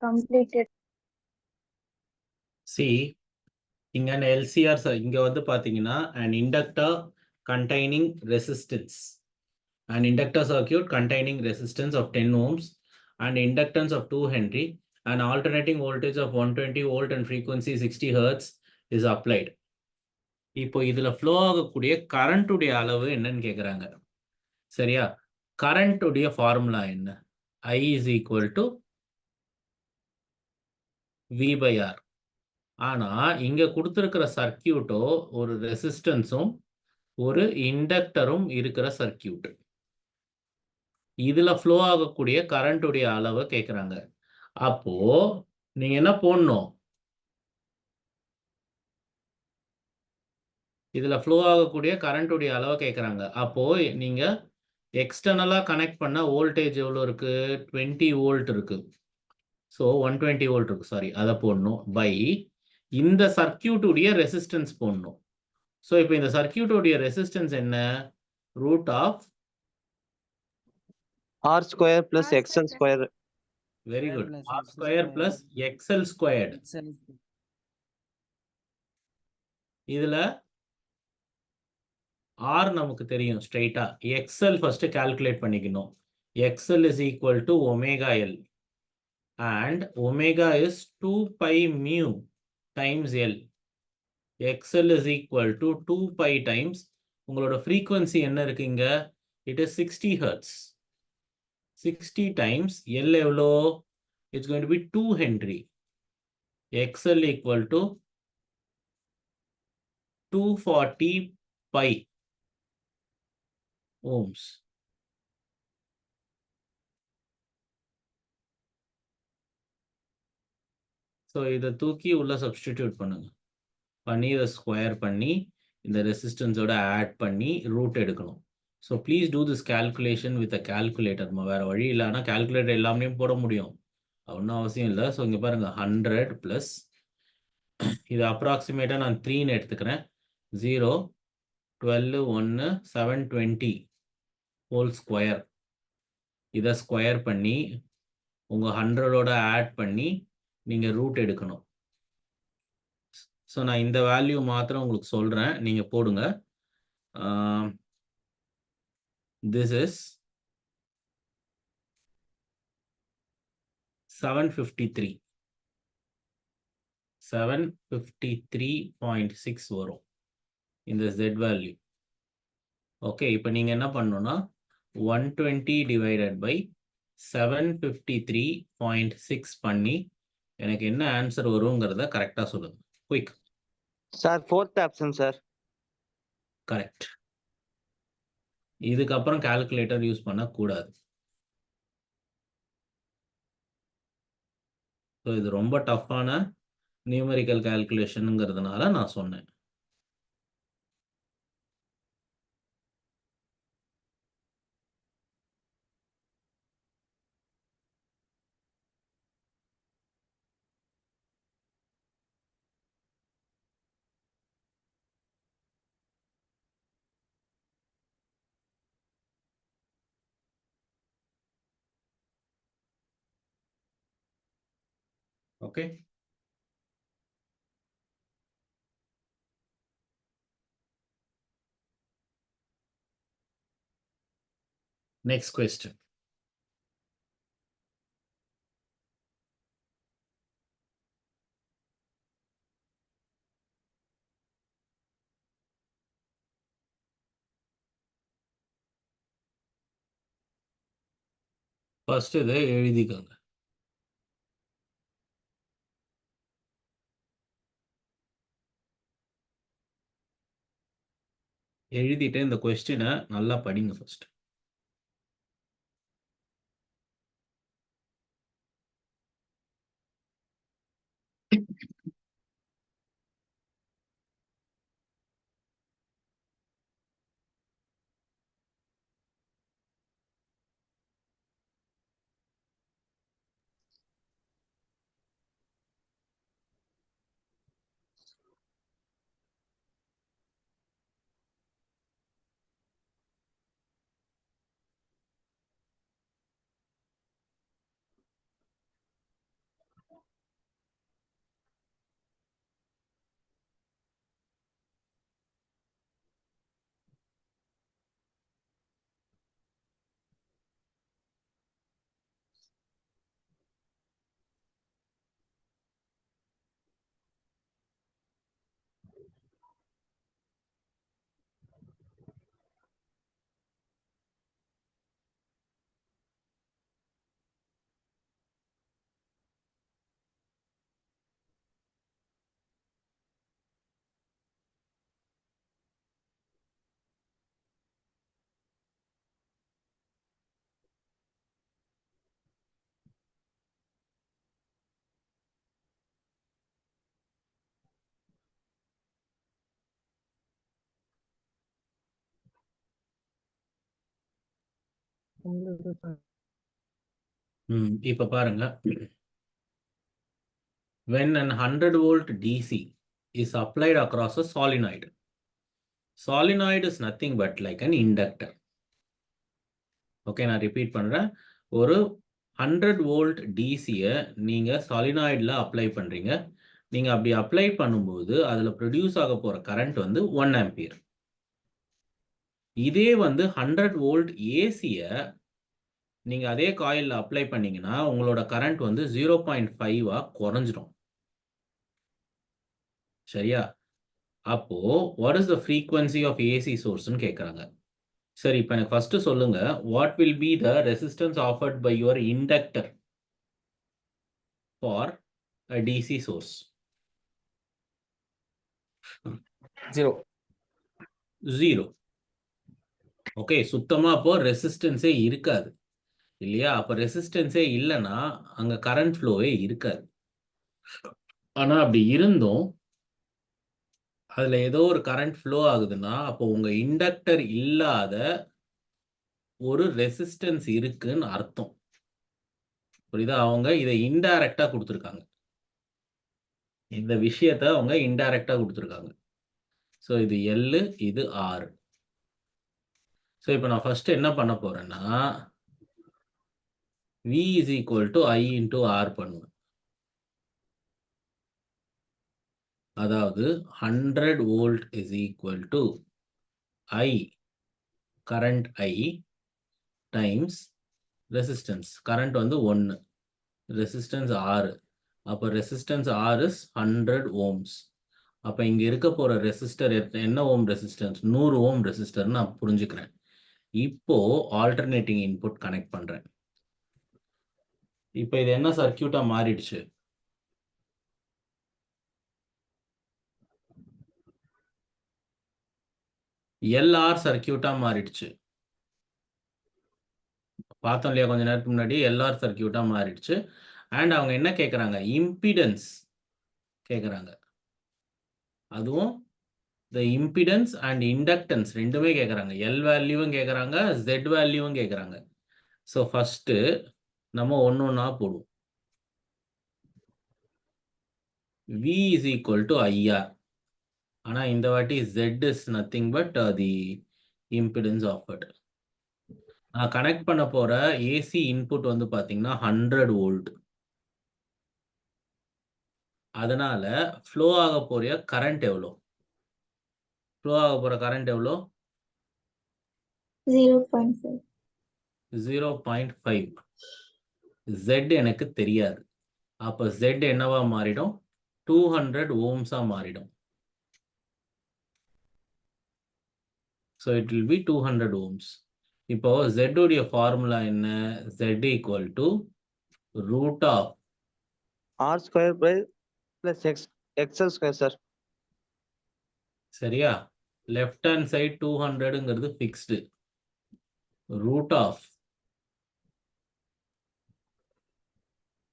[SPEAKER 5] Completed.
[SPEAKER 1] See, இங்கே எல்சிஆர் இங்கே வந்து பார்த்தீங்கன்னா an inductor containing resistance, an inductor circuit containing resistance of 10 ohms and inductance of 2 Henry, and alternating voltage of 120 volt and frequency 60 hertz is applied. இப்போ இதில் flow ஆகக்கூடிய கரண்ட்டுடைய அளவு என்னன்னு கேட்குறாங்க. சரியா? கரண்ட்டுடைய ஃபார்முலா என்ன? I is equal to V by R. ஆனால் இங்கே கொடுத்துருக்கிற சர்க்கியூட்டோ ஒரு ரெசிஸ்டன்ஸும் ஒரு இண்டக்டரும் இருக்கிற சர்க்கியூட். இதில் ஃப்ளோ ஆகக்கூடிய கரண்ட்டுடைய அளவை கேட்குறாங்க. அப்போ நீங்கள் என்ன போடணும்? இதில் ஃப்ளோ ஆகக்கூடிய கரண்ட்டுடைய அளவை கேட்குறாங்க. அப்போது நீங்கள் எக்ஸ்டர்னலாக கனெக்ட் பண்ண வோல்டேஜ் எவ்வளோ இருக்குது? 20 வோல்ட் இருக்குது. ஸோ 120 வோல்ட் இருக்குது, சாரி, அதை போடணும். பை இந்த சர்க்கியூட்டுடைய ரெசிஸ்டன்ஸ் போடணும். ஸோ இப்போ இந்த சர்க்கியூட்டுடைய ரெசிஸ்டன்ஸ் என்ன? Root of
[SPEAKER 6] R square plus XL square.
[SPEAKER 1] Very good. R square plus XL squared. இதில் R நமக்கு தெரியும் ஸ்ட்ரைட்டா. XL ஃபர்ஸ்ட் கால்குலேட் பண்ணிக்கணும். XL is equal to omega L and omega is 2 pi mu times L. XL is equal to 2 pi times உங்களோட frequency என்ன இருக்குங்க? It is 60 hertz. 60 times L எவ்வளோ? It's going to be 2 Henry. XL equal to 240 pi ohms. So இதை தூக்கி உள்ள substitute பண்ணுங்க. பண்ணி இதை ஸ்கொயர் பண்ணி இந்த ரெசிஸ்டன்ஸோட ஆட் பண்ணி ரூட் எடுக்கணும். So please do this calculation with a calculator. வேறு வழி இல்லைன்னா கேல்குலேட்டர் எல்லாமே போட முடியும், ஒன்றும் அவசியம் இல்லை. ஸோ இங்கே பாருங்கள், 100 + இது அப்ராக்சிமேட்டாக நான் 3ன்னு எடுத்துக்கிறேன். 0, 12, 1, 720 ஹோல் ஸ்கொயர். இதை ஸ்கொயர் பண்ணி உங்கள் 100ஓட ஆட் பண்ணி நீங்கள் ரூட் எடுக்கணும். ஸோ நான் இந்த வேல்யூ மாத்திரம் உங்களுக்கு சொல்கிறேன், நீங்கள் போடுங்க. This is 753. 753.6 வரும் இந்த z வேல்யூ. ஓகே, இப்போ நீங்கள் என்ன பண்ணணும்னா 120 டிவைடட் பை 753.6 பண்ணி எனக்கு என்ன ஆன்சர் வருங்கிறத கரெக்டாக சொல்லுங்க. Quick.
[SPEAKER 6] Sir, fourth option, sir.
[SPEAKER 1] Correct. இதுக்கப்புறம் கால்குலேட்டர் யூஸ் பண்ணக்கூடாது. ஸோ இது ரொம்ப டஃப்பான நியூமெரிக்கல் கால்குலேஷனுங்கிறதுனால நான் சொன்னேன். Okay, next question. ஃபர்ஸ்ட் இதை எழுதிக்கோங்க. எழுதிட்டு இந்த கொஸ்டினை நல்லா படிங்க ஃபர்ஸ்ட். இப்போ பாருங்க, when an 100 volt DC is applied across a solenoid, solenoid is nothing but like an inductor. Okay, நான் ரிப்பீட் பண்ணுறேன். ஒரு 100 வோல்ட் டிசியை நீங்கள் சாலினாய்டில் அப்ளை பண்ணுறீங்க. நீங்கள் அப்படி அப்ளை பண்ணும்போது அதில் ப்ரொடியூஸ் ஆக போகிற கரண்ட் வந்து 1 ஆம்பியர். இதே வந்து 100 வோல்ட் ஏசியை நீங்கள் அதே காயிலில் அப்ளை பண்ணீங்கன்னா உங்களோட கரண்ட் வந்து 0.5 குறைஞ்சிடும். சரியா? அப்போது what is the frequency of AC சோர்ஸ்ன்னு கேட்குறாங்க. சரி, இப்போ எனக்கு ஃபர்ஸ்ட் சொல்லுங்க, what will be the resistance offered by your inductor for a DC source? 0. Okay, சுத்தமாக அப்போ ரெசிஸ்டன்ஸே இருக்காது இல்லையா? அப்போ ரெசிஸ்டன்ஸே இல்லைன்னா அங்கே கரண்ட் ஃப்ளோவே இருக்காது. ஆனால் அப்படி இருந்தும் அதில் ஏதோ ஒரு கரண்ட் ஃப்ளோ ஆகுதுன்னா அப்போ உங்கள் இண்டக்டர் இல்லாத ஒரு ரெசிஸ்டன்ஸ் இருக்குன்னு அர்த்தம். புரியுதா? அவங்க இதை இன்டைரக்டாக கொடுத்துருக்காங்க. இந்த விஷயத்த அவங்க இன்டைரக்டா கொடுத்துருக்காங்க. ஸோ இது எல், இது ஆர். ஸோ இப்போ நான் ஃபர்ஸ்ட் என்ன பண்ண போறேன்னா V is equal to I into R பண்ணுவேன். அதாவது 100 volt is equal to I, current I times resistance. current வந்து 1, resistance 6. அப்போ resistance R is 100 ohms. அப்போ இங்க இருக்க போற ரெசிஸ்டர் என்ன ஓம் ரெசிஸ்டன்ஸ்? 100 ஓம் ரெசிஸ்டர் நான் புரிஞ்சுக்கிறேன். இப்போ ஆல்டர்னேட்டிங் இன்புட் கனெக்ட் பண்றேன். இப்போ இது என்ன சர்க்கியூட்டா மாறிடுச்சு? எல்ஆர் சர்க்கியூட்டா மாறிடுச்சு. பார்த்தோம் இல்லையா கொஞ்ச நேரத்துக்கு முன்னாடி? எல்ஆர் சர்க்கியூட்டா மாறிடுச்சு. அண்ட் அவங்க என்ன கேட்குறாங்க? இம்பிடன்ஸ் கேட்குறாங்க. அதுவும் the impedance and inductance ரெண்டுமே கேட்குறாங்க. எல் வேல்யூவும் கேட்குறாங்க, ஜெட் வேல்யூவும் கேட்குறாங்க. ஸோ ஃபர்ஸ்ட் நம்ம ஒன்று ஒன்றா போடுவோம். V is equal to IR. ஆனால் இந்த வாட்டி Z is nothing but the impedance of it. நான் கனெக்ட் பண்ண போற ஏசி இன்புட் வந்து பார்த்தீங்கன்னா 100 வோல்ட். அதனால ஃப்ளோ ஆக போற கரண்ட் எவ்வளோ? ஃப்ளோ ஆக போற கரண்ட் எவ்வளோ?
[SPEAKER 5] 0.5.
[SPEAKER 1] 0.5. Z எனக்கு தெரியாது. அப்போ Z என்னவா மாறிடும்? 200 ஓம்ஸா மாறிடும். So it will be 200 ohms. இப்போ Z உடைய ஃபார்முலா என்ன? Z equal to root of
[SPEAKER 6] R square by plus XL square, sir.
[SPEAKER 1] சரியா? லெஃப்ட் ஹேண்ட் சைடு 200ங்கிறது ஃபிக்ஸ்டு. ரூட் ஆஃப்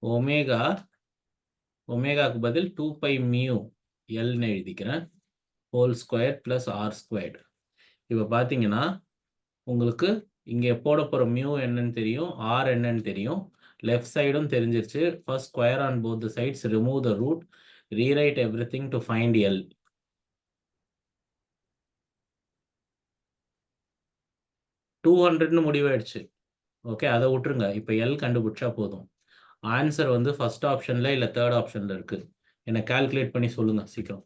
[SPEAKER 1] ஒமேகா, ஒமேகாக்கு பதில் 2 பை மியூ எல்னு எழுதிக்கிறேன், whole square plus R squared. இப்போ பார்த்தீங்கன்னா உங்களுக்கு இங்கே போட போகிற மியூ என்னன்னு தெரியும், ஆர் என்னன்னு தெரியும், லெஃப்ட் சைடும் தெரிஞ்சிருச்சு. First square on both the sides, remove the root, rewrite everything to find L. 200ன்னு முடிவாயிடுச்சு. ஓகே, அதை விட்டுருங்க. இப்போ எல் கண்டுபிடிச்சா போதும். ஆன்சர் வந்து ஃபர்ஸ்ட் ஆப்ஷன்ல இல்லை தேர்ட் ஆப்ஷன்ல இருக்கு. என்னை கால்குலேட் பண்ணி சொல்லுங்க சீக்கிரம்.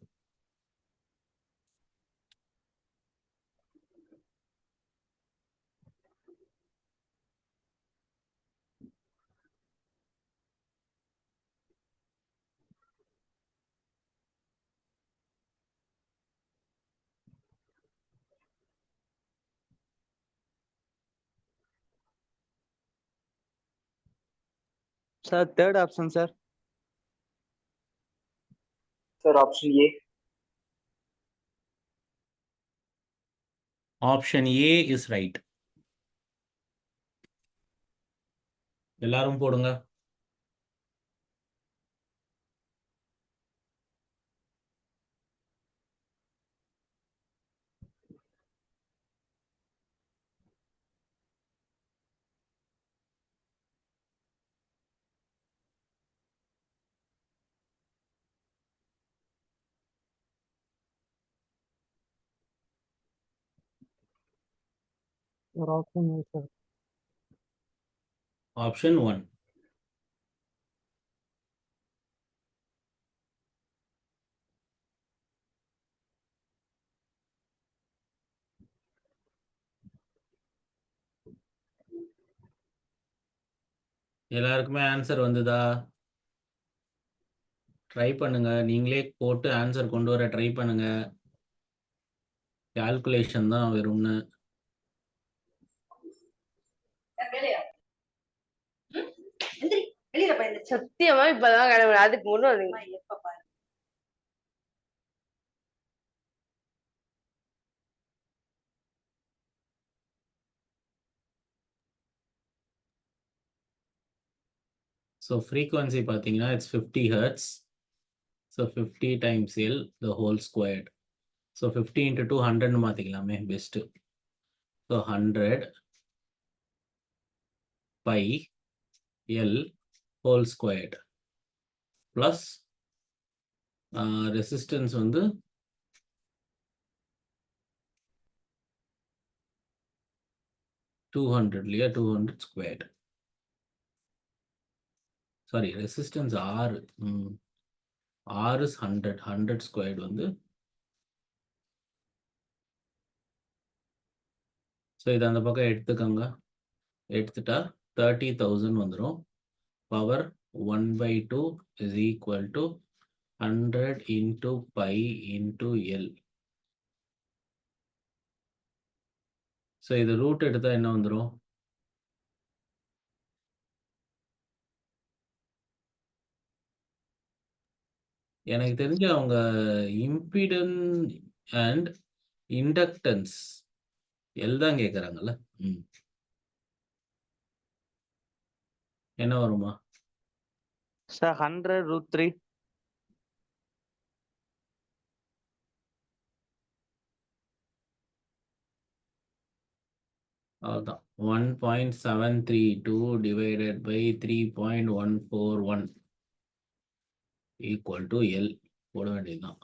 [SPEAKER 6] Sir, third option, sir.
[SPEAKER 2] Sir, option A.
[SPEAKER 1] Option A is right. எல்லாரும் போடுங்க.
[SPEAKER 6] Option A, sir.
[SPEAKER 1] ஆப்ஷன் 1. எல்லாருக்குமே ஆன்சர் வந்துதா? ட்ரை பண்ணுங்க, நீங்களே போட்டு ஆன்சர் கொண்டு வர ட்ரை பண்ணுங்க. கால்குலேஷன் தான் வெறும்னு.
[SPEAKER 4] சத்தியமா இப்பதான் கிளம்புற, அதுக்கு முன்னாடி
[SPEAKER 1] ஸோ ஃப்ரீக்வன்சி பார்த்தீங்கன்னா it's 50 hertz. So 50 times L the whole squared. So 50 into 2 100ன்னு மாற்றிக்கலாமே best. So 100 by L whole squared plus resistance வந்து 200 இல்லையா? 200 squared. Sorry, resistance 6. R is 100. 100 squared வந்து ஸோ இதை அந்த பக்கம் எடுத்துக்கோங்க. எடுத்துட்டா 30,000 வந்துடும். Power 1/2 is equal to 100 into pi into L. So இது ரூட் எடுத்தால் என்ன வந்துடும்? எனக்கு தெரிஞ்சு அவங்க இம்பிடன் அண்ட் இண்டக்டன்ஸ் எல் தான் கேட்குறாங்கல்ல. என்ன வருமா?
[SPEAKER 6] Sir, 100√3.
[SPEAKER 1] அவ்வளோதான். 1.732 divided by 3.141 equal to L போட வேண்டியதுதான்.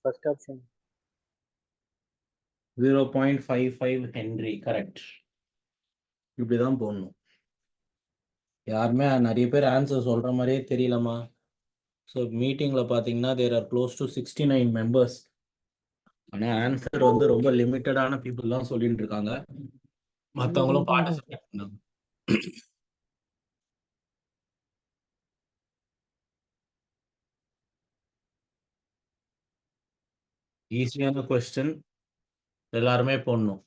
[SPEAKER 7] First option.
[SPEAKER 1] 0.55 Henry correct. இப்படிதான் போடணும். யாருமே நிறைய பேர் ஆன்சர் சொல்ற மாதிரியே தெரியலம்மா. ஸோ மீட்டிங்கில் பார்த்தீங்கன்னா there are close to 69 members. ஆனால் ஆன்சர் வந்து ரொம்ப லிமிட்டடான பீப்புள் தான் சொல்லிட்டு இருக்காங்க. மற்றவங்களும் பார்ட்டிசிபேட் பண்ணாங்க. ஈஸியான கொஸ்டின் எல்லாருமே போடணும்.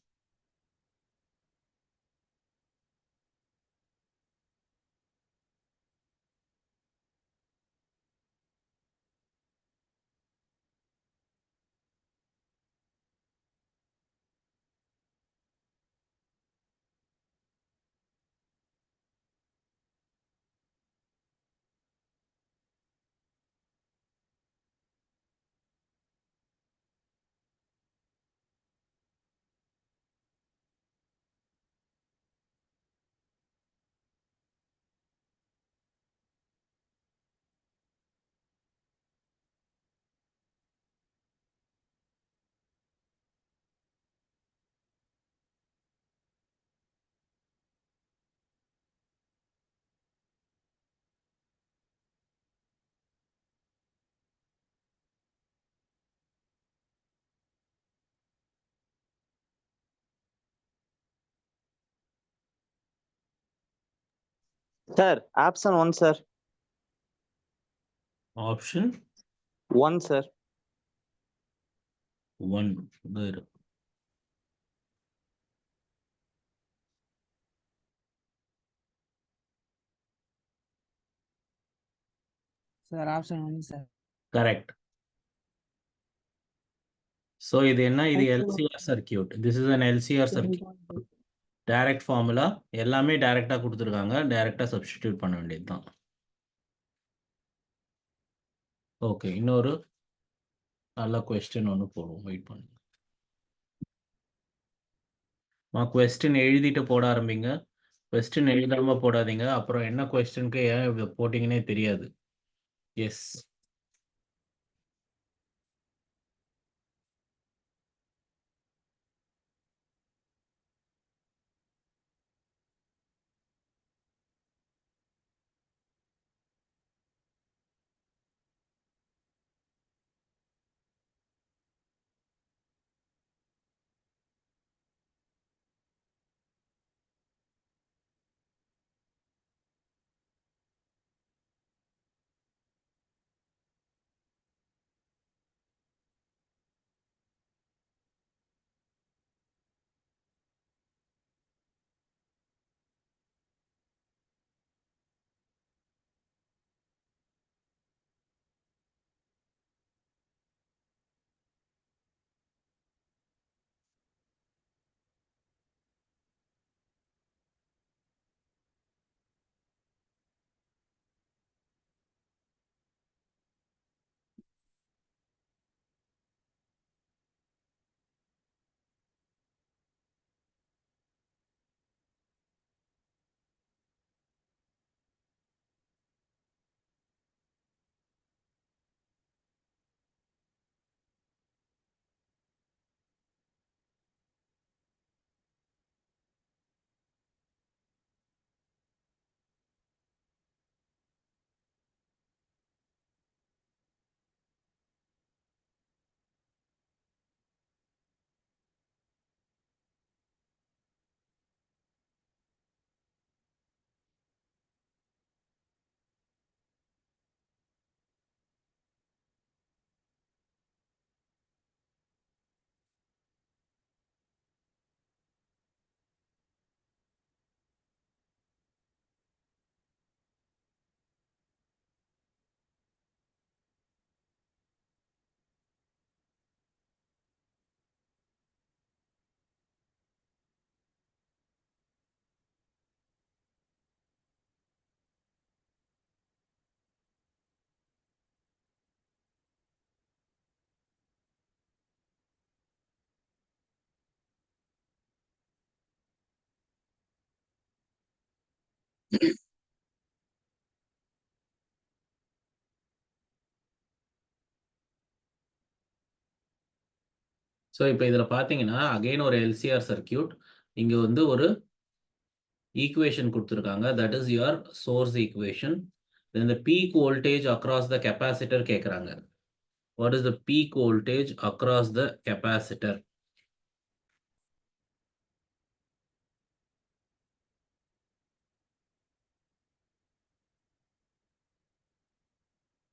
[SPEAKER 6] Sir, option 1, sir.
[SPEAKER 1] Option
[SPEAKER 6] 1, sir.
[SPEAKER 1] 1 வேறு.
[SPEAKER 7] Sir, option 1, sir.
[SPEAKER 1] Correct. So இது என்ன? இது LCR circuit. This is an LCR circuit. Direct formula எல்லாமே டைரக்டாக கொடுத்துருக்காங்க. டைரக்டாக சப்ஸ்டிடியூட் பண்ண வேண்டியது தான். ஓகே, இன்னொரு நல்ல கொஸ்டின் ஒன்று போடுவோம். வெயிட் பண்ணுங்க. கொஸ்டின் எழுதிட்டு போட ஆரம்பிங்க. கொஸ்டின் எழுதாம போடாதீங்க. அப்புறம் என்ன கொஸ்டினுக்கு ஏன் இப்படி போட்டிங்கன்னே தெரியாது. எஸ், ஸோ இப்போ இதில் பார்த்தீங்கன்னா அகெயின் ஒரு எல்சிஆர் சர்க்கியூட். இங்கே வந்து ஒரு ஈக்குவேஷன் கொடுத்துருக்காங்க. That is your source equation. Then the peak voltage across the capacitor கேட்குறாங்க. What is the peak voltage across the capacitor?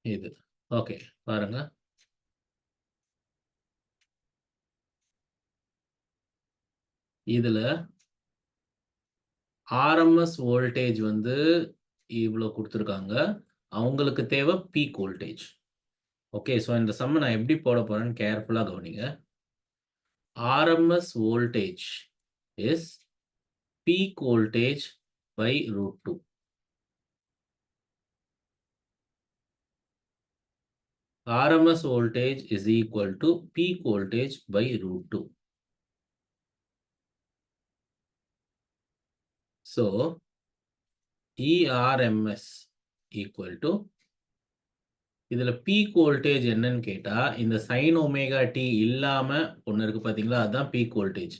[SPEAKER 1] இது ஓகே பாருங்க. இதுல ஆர்எம்எஸ் வோல்டேஜ் வந்து இவ்வளோ கொடுத்துருக்காங்க. அவங்களுக்கு தேவை பீக் வோல்டேஜ். ஓகே, ஸோ இந்த சம்ம நான் எப்படி போட போறேன்னு கேர்ஃபுல்லாக கவனிங்க. RMS voltage is peak voltage by √2. RMS voltage is equal to peak voltage by √2. So, ERMS equal to இதுல peak voltage என்னன்னு கேட்டா இந்த sin omega t இல்லாம ஒன்னு இருக்கு பாத்தீங்களா, அதான் peak voltage.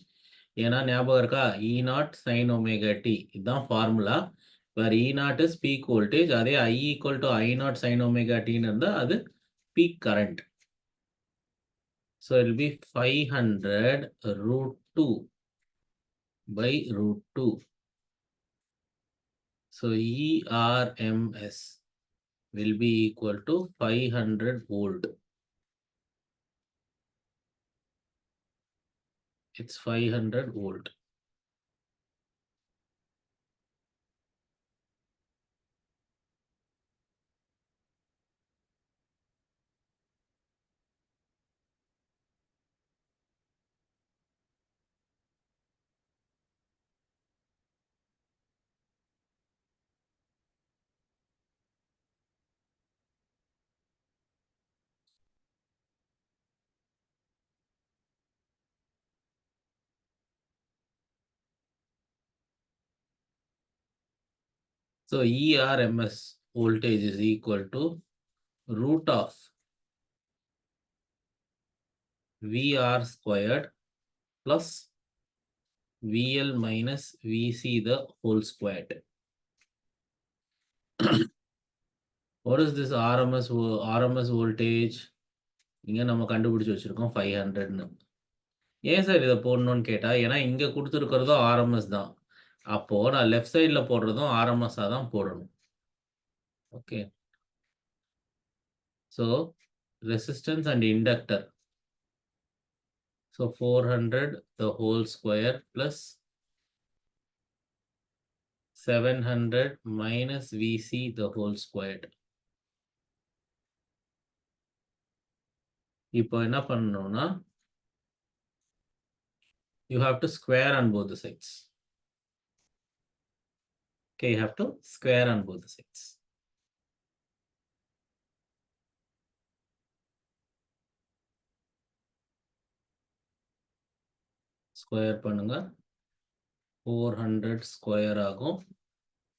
[SPEAKER 1] ஏன்னா ஞாபகம் இருக்கா, E0 sin omega t இதுதான் formula. where E0 is peak voltage. அதே I equal to I0 sin omega t இருந்தா அது peak current. So it will be 500 √2 by √2. So ERMS will be equal to 500 volt. It's 500 volt. So ERMS voltage is equal to root of VR squared plus VL minus VC the whole squared. What is this RMS voltage? இங்க நம்ம கண்டுபிடிச்சு வச்சிருக்கோம் 500ன்னு. ஏன் sir இதை போடணும்னு கேட்டா, ஏன்னா இங்க கொடுத்துருக்கிறதும் ஆர்எம்எஸ் தான். அப்போ நான் லெஃப்ட் சைட்ல போடுறதும் ஆர்எம்எஸ் தான் போடணும். Okay, so resistance and inductor. So 400 the whole square plus 700 minus VC the whole squared. இப்போ என்ன பண்ணணும்னா, you have to square on both the sides. Okay, you have to square on both the sides. Square பண்ணுங்க. 400 square ஆகும்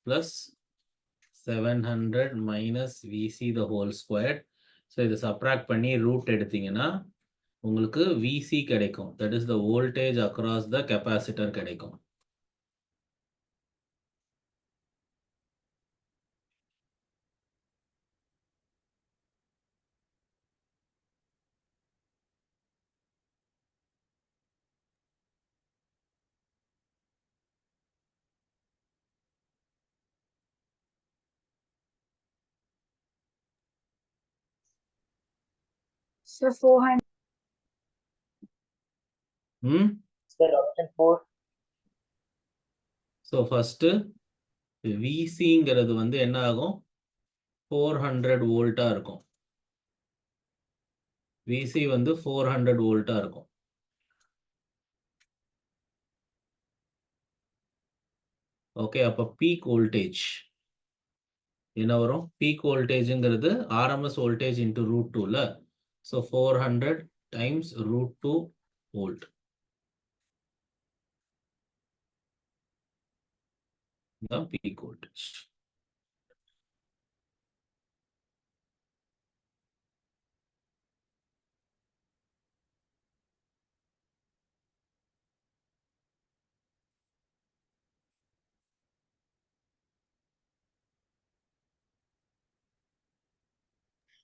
[SPEAKER 1] plus 700 minus VC the whole squared. So இதை subtract பண்ணி root எடுத்தீங்கன்னா உங்களுக்கு VC கிடைக்கும். That is the voltage across the capacitor கிடைக்கும்.
[SPEAKER 5] So 400.
[SPEAKER 2] Sir, option 4.
[SPEAKER 1] So first VCங்கிறது வந்து என்ன ஆகும், 400 வோல்ட்டா இருக்கும். VC வந்து 400 வோல்ட்டா இருக்கும். ஓகே, அப்போ பீக் வோல்டேஜ் என்ன வரும்? பீக் வோல்டேஜ்ங்கிறது ஆர்எம்எஸ் வோல்டேஜ் இன்டு √2ல. So 400 times √2 volt. இதுதான் peak voltage.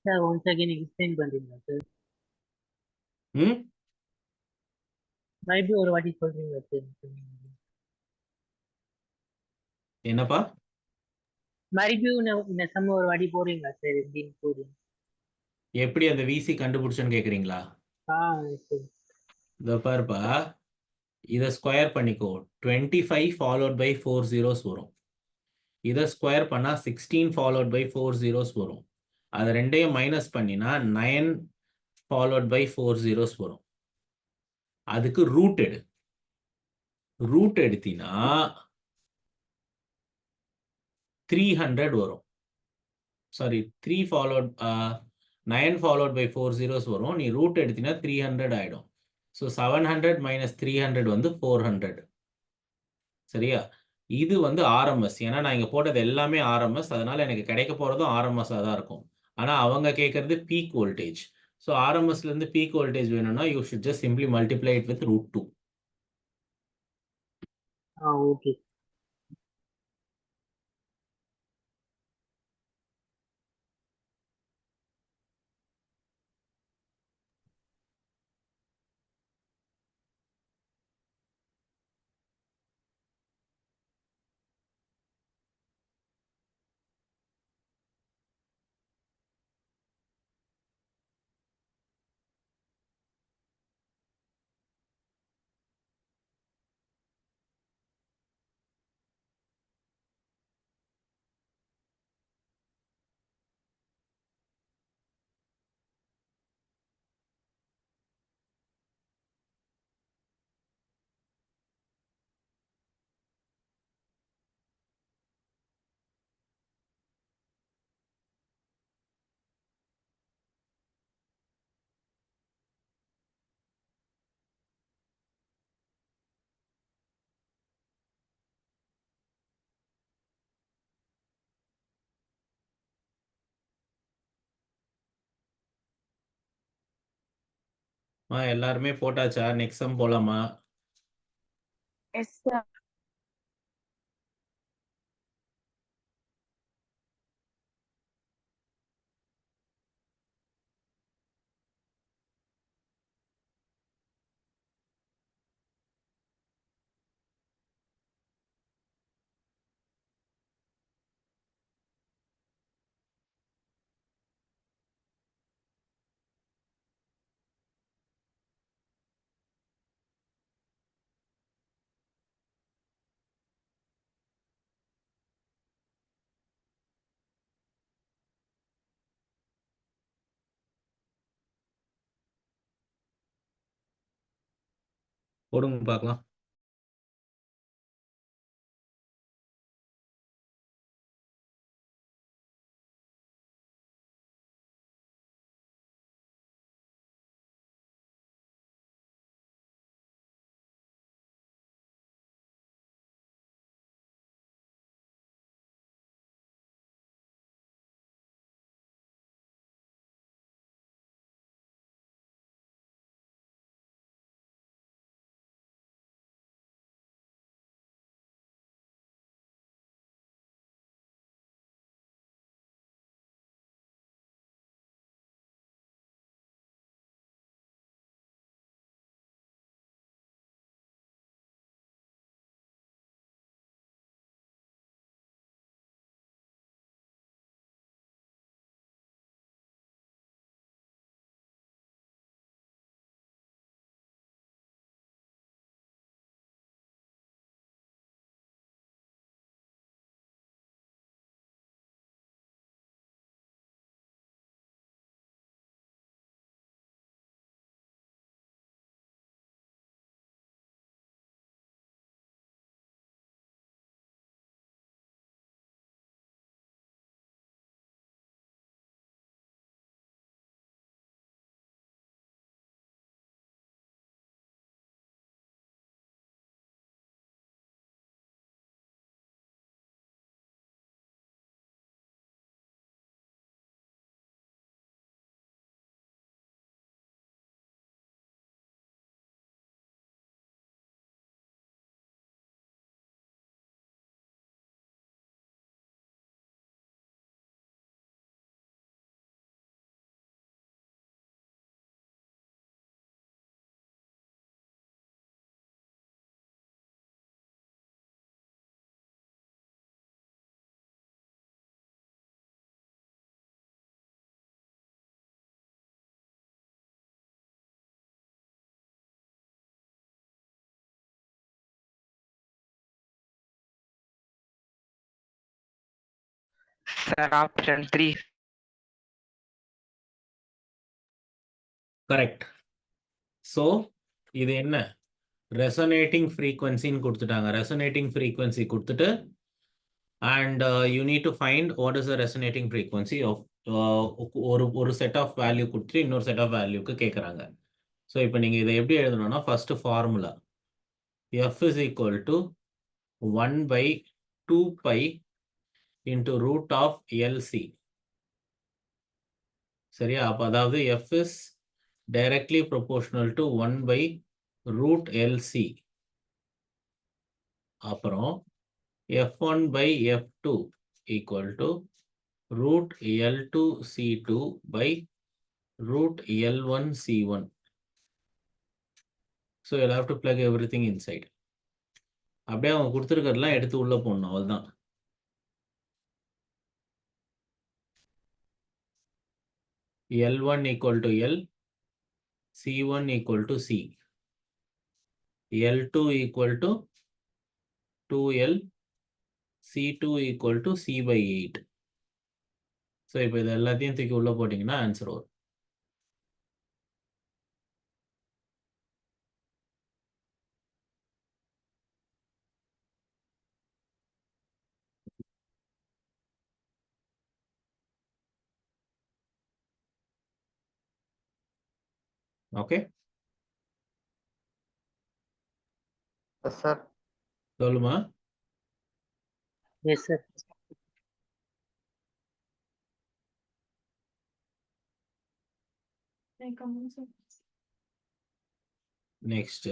[SPEAKER 7] Sir, once again explain பண்றீங்களா sir?
[SPEAKER 1] ம்
[SPEAKER 7] மறுபடியும் ஒரு வாட்டி சொல்றீங்களா sir?
[SPEAKER 1] என்னப்பா?
[SPEAKER 7] மறுபடியும் இந்த sum ஒரு வாட்டி போடுறீங்களா sir? எப்படின்னு போடுங்க.
[SPEAKER 1] எப்படி அந்த விசி கண்டுபிடிச்சேன்னு கேக்குறீங்களா?
[SPEAKER 7] sir.
[SPEAKER 1] இதோ பாருப்பா, இதை ஸ்கொயர் பண்ணிக்கோ. 25 ஃபாலோட் பை 4 zeros வரும். இதை ஸ்கொயர் பண்ணா 16 ஃபாலோட் பை 4 zeros வரும். அதை ரெண்டையும் மைனஸ் பண்ணினா 9 ஃபாலோட் பை 4 zeros வரும். அதுக்கு ரூட் எடு. ரூட் எடுத்தினா 300 வரும். Sorry 3 followed 9 followed by 4 zeros வரும். நீ ரூட் எடுத்தினா 300 ஆயிடும். ஸோ 700 மைனஸ் 300 வந்து 400. சரியா? இது வந்து ஆர்எம்எஸ். ஏன்னா நான் இங்க போட்டது எல்லாமே ஆர்எம்எஸ். அதனால எனக்கு கிடைக்க போறதும் ஆர்எம்எஸ்ஸாக தான் இருக்கும். ஆனா அவங்க கேட்கறது பீக் வோல்டேஜ். ஸோ ஆர்எம்எஸ்ல இருந்து பீக் வோல்டேஜ் வேணும்னா you should just simply multiply it with root 2.
[SPEAKER 7] okay.
[SPEAKER 1] எல்லாருமே போட்டாச்சா? நெக்ஸ்ட் சம் போலாமா?
[SPEAKER 4] Yes, sir.
[SPEAKER 1] போடுங்க பார்க்கலாம்.
[SPEAKER 8] Sir, option 3.
[SPEAKER 1] கரெக்ட். ஸோ இது என்ன ரெசனேட்டிங் ஃப்ரீக்வன்சின்னு கொடுத்துட்டாங்க. ரெசனேட்டிங் ஃப்ரீக்வன்சி கொடுத்துட்டு and you need to find what is the resonating frequency of ஒரு செட் ஆஃப் வேல்யூ கொடுத்துட்டு இன்னொரு செட் ஆஃப் வேல்யூக்கு கேட்குறாங்க. ஸோ இப்போ நீங்கள் இதை எப்படி எழுதணும்னா first formula F is equal to 1/2π into root of LC. சரியா? அப்போ அதாவது F is directly proportional to 1/√LC. அப்புறம் F1/F2 equal to root L2C2 by root L1C1. So you'll have to plug everything inside. அப்படியே அவங்க கொடுத்துருக்கிறதுலாம் எடுத்து உள்ள போடணும், அவ்வளோதான். L1 equal to L, C1 equal to C, L2 equal to 2L, C2 equal to C/8. So இப்போ இது எல்லாத்தையும் தூக்கி உள்ள போட்டிங்கன்னா ஆன்சர் வரும். Okay,
[SPEAKER 6] Yes, sir.
[SPEAKER 1] சொல்லுமா.
[SPEAKER 7] Yes, sir.
[SPEAKER 1] Next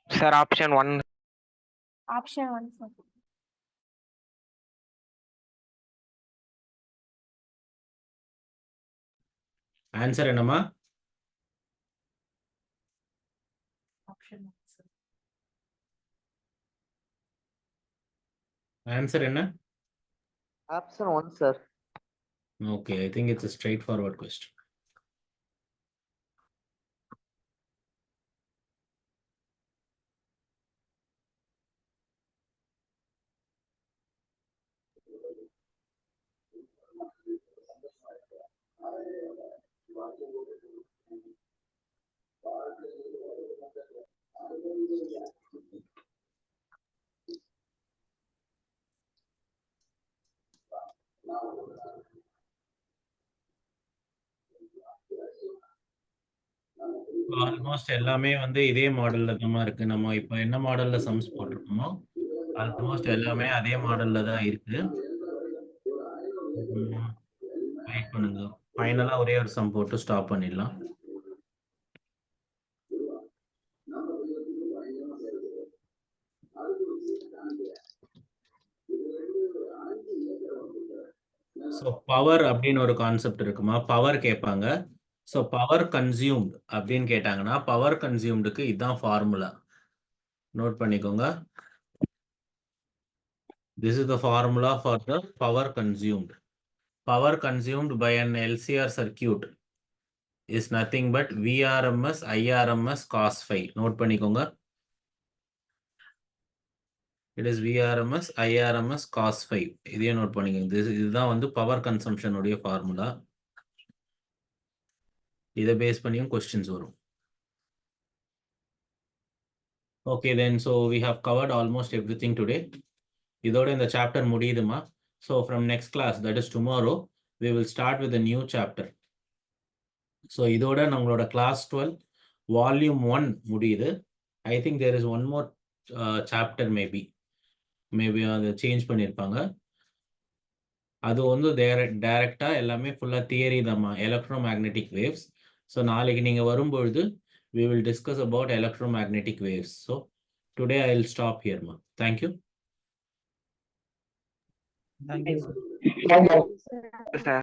[SPEAKER 8] Sir, option 1.
[SPEAKER 5] Option 1, sir.
[SPEAKER 1] Answer என்னம்மா? ஆன்சர் என்ன?
[SPEAKER 6] Option 1, sir.
[SPEAKER 1] Okay, I think it's a straightforward question. Almost எல்லாமே வந்து இதே மாடல்ல தான் இருக்கு. நம்ம இப்போ என்ன மாடல்ல சம்ஸ் போட்டிருக்கோமோ ஆல்மோஸ்ட் எல்லாமே அதே மாடல்ல தான் இருக்கு. வெயிட் பண்ணுங்க, ஃபைனலா ஒரே ஒரு சம் போட்டு ஸ்டாப் பண்ணிடலாம். ஸோ பவர் அப்படின்னு ஒரு கான்செப்ட் இருக்குமா, பவர் கேட்பாங்க. ஸோ பவர் கன்சியூம்ட் அப்படின்னு கேட்டாங்கன்னா பவர் கன்சியூம்டுக்கு இதுதான் ஃபார்முலா, நோட் பண்ணிக்கோங்க. This is the formula for the power consumed. Power consumed by an LCR circuit is nothing but VRMS IRMS cos phi. Note பண்ணிக்கோங்க. It is VRMS IRMS cos phi. இதையும் note பண்ணிக்கோங்க. இதுதான் வந்து power consumption உடைய formula. இதை base பண்ணியும் questions வரும். Okay then, so we have covered almost everything today. இதோட இந்த சாப்டர் முடியுதுமா. So from next class, that is tomorrow, we will start with a new chapter. So இதோட நம்மளோட கிளாஸ் 12 வால்யூம் 1 முடியுது. I think there is one more chapter maybe அதை change பண்ணியிருப்பாங்க. அது வந்து டைரக்டாக எல்லாமே ஃபுல்லாக தியரி தான்மா, எலக்ட்ரோ மேக்னெட்டிக் வேவ்ஸ். ஸோ நாளைக்கு நீங்கள் வரும்பொழுது we will discuss about electromagnetic waves. So today I will stop here, ma. Thank you.
[SPEAKER 6] Thank you.
[SPEAKER 8] Sir.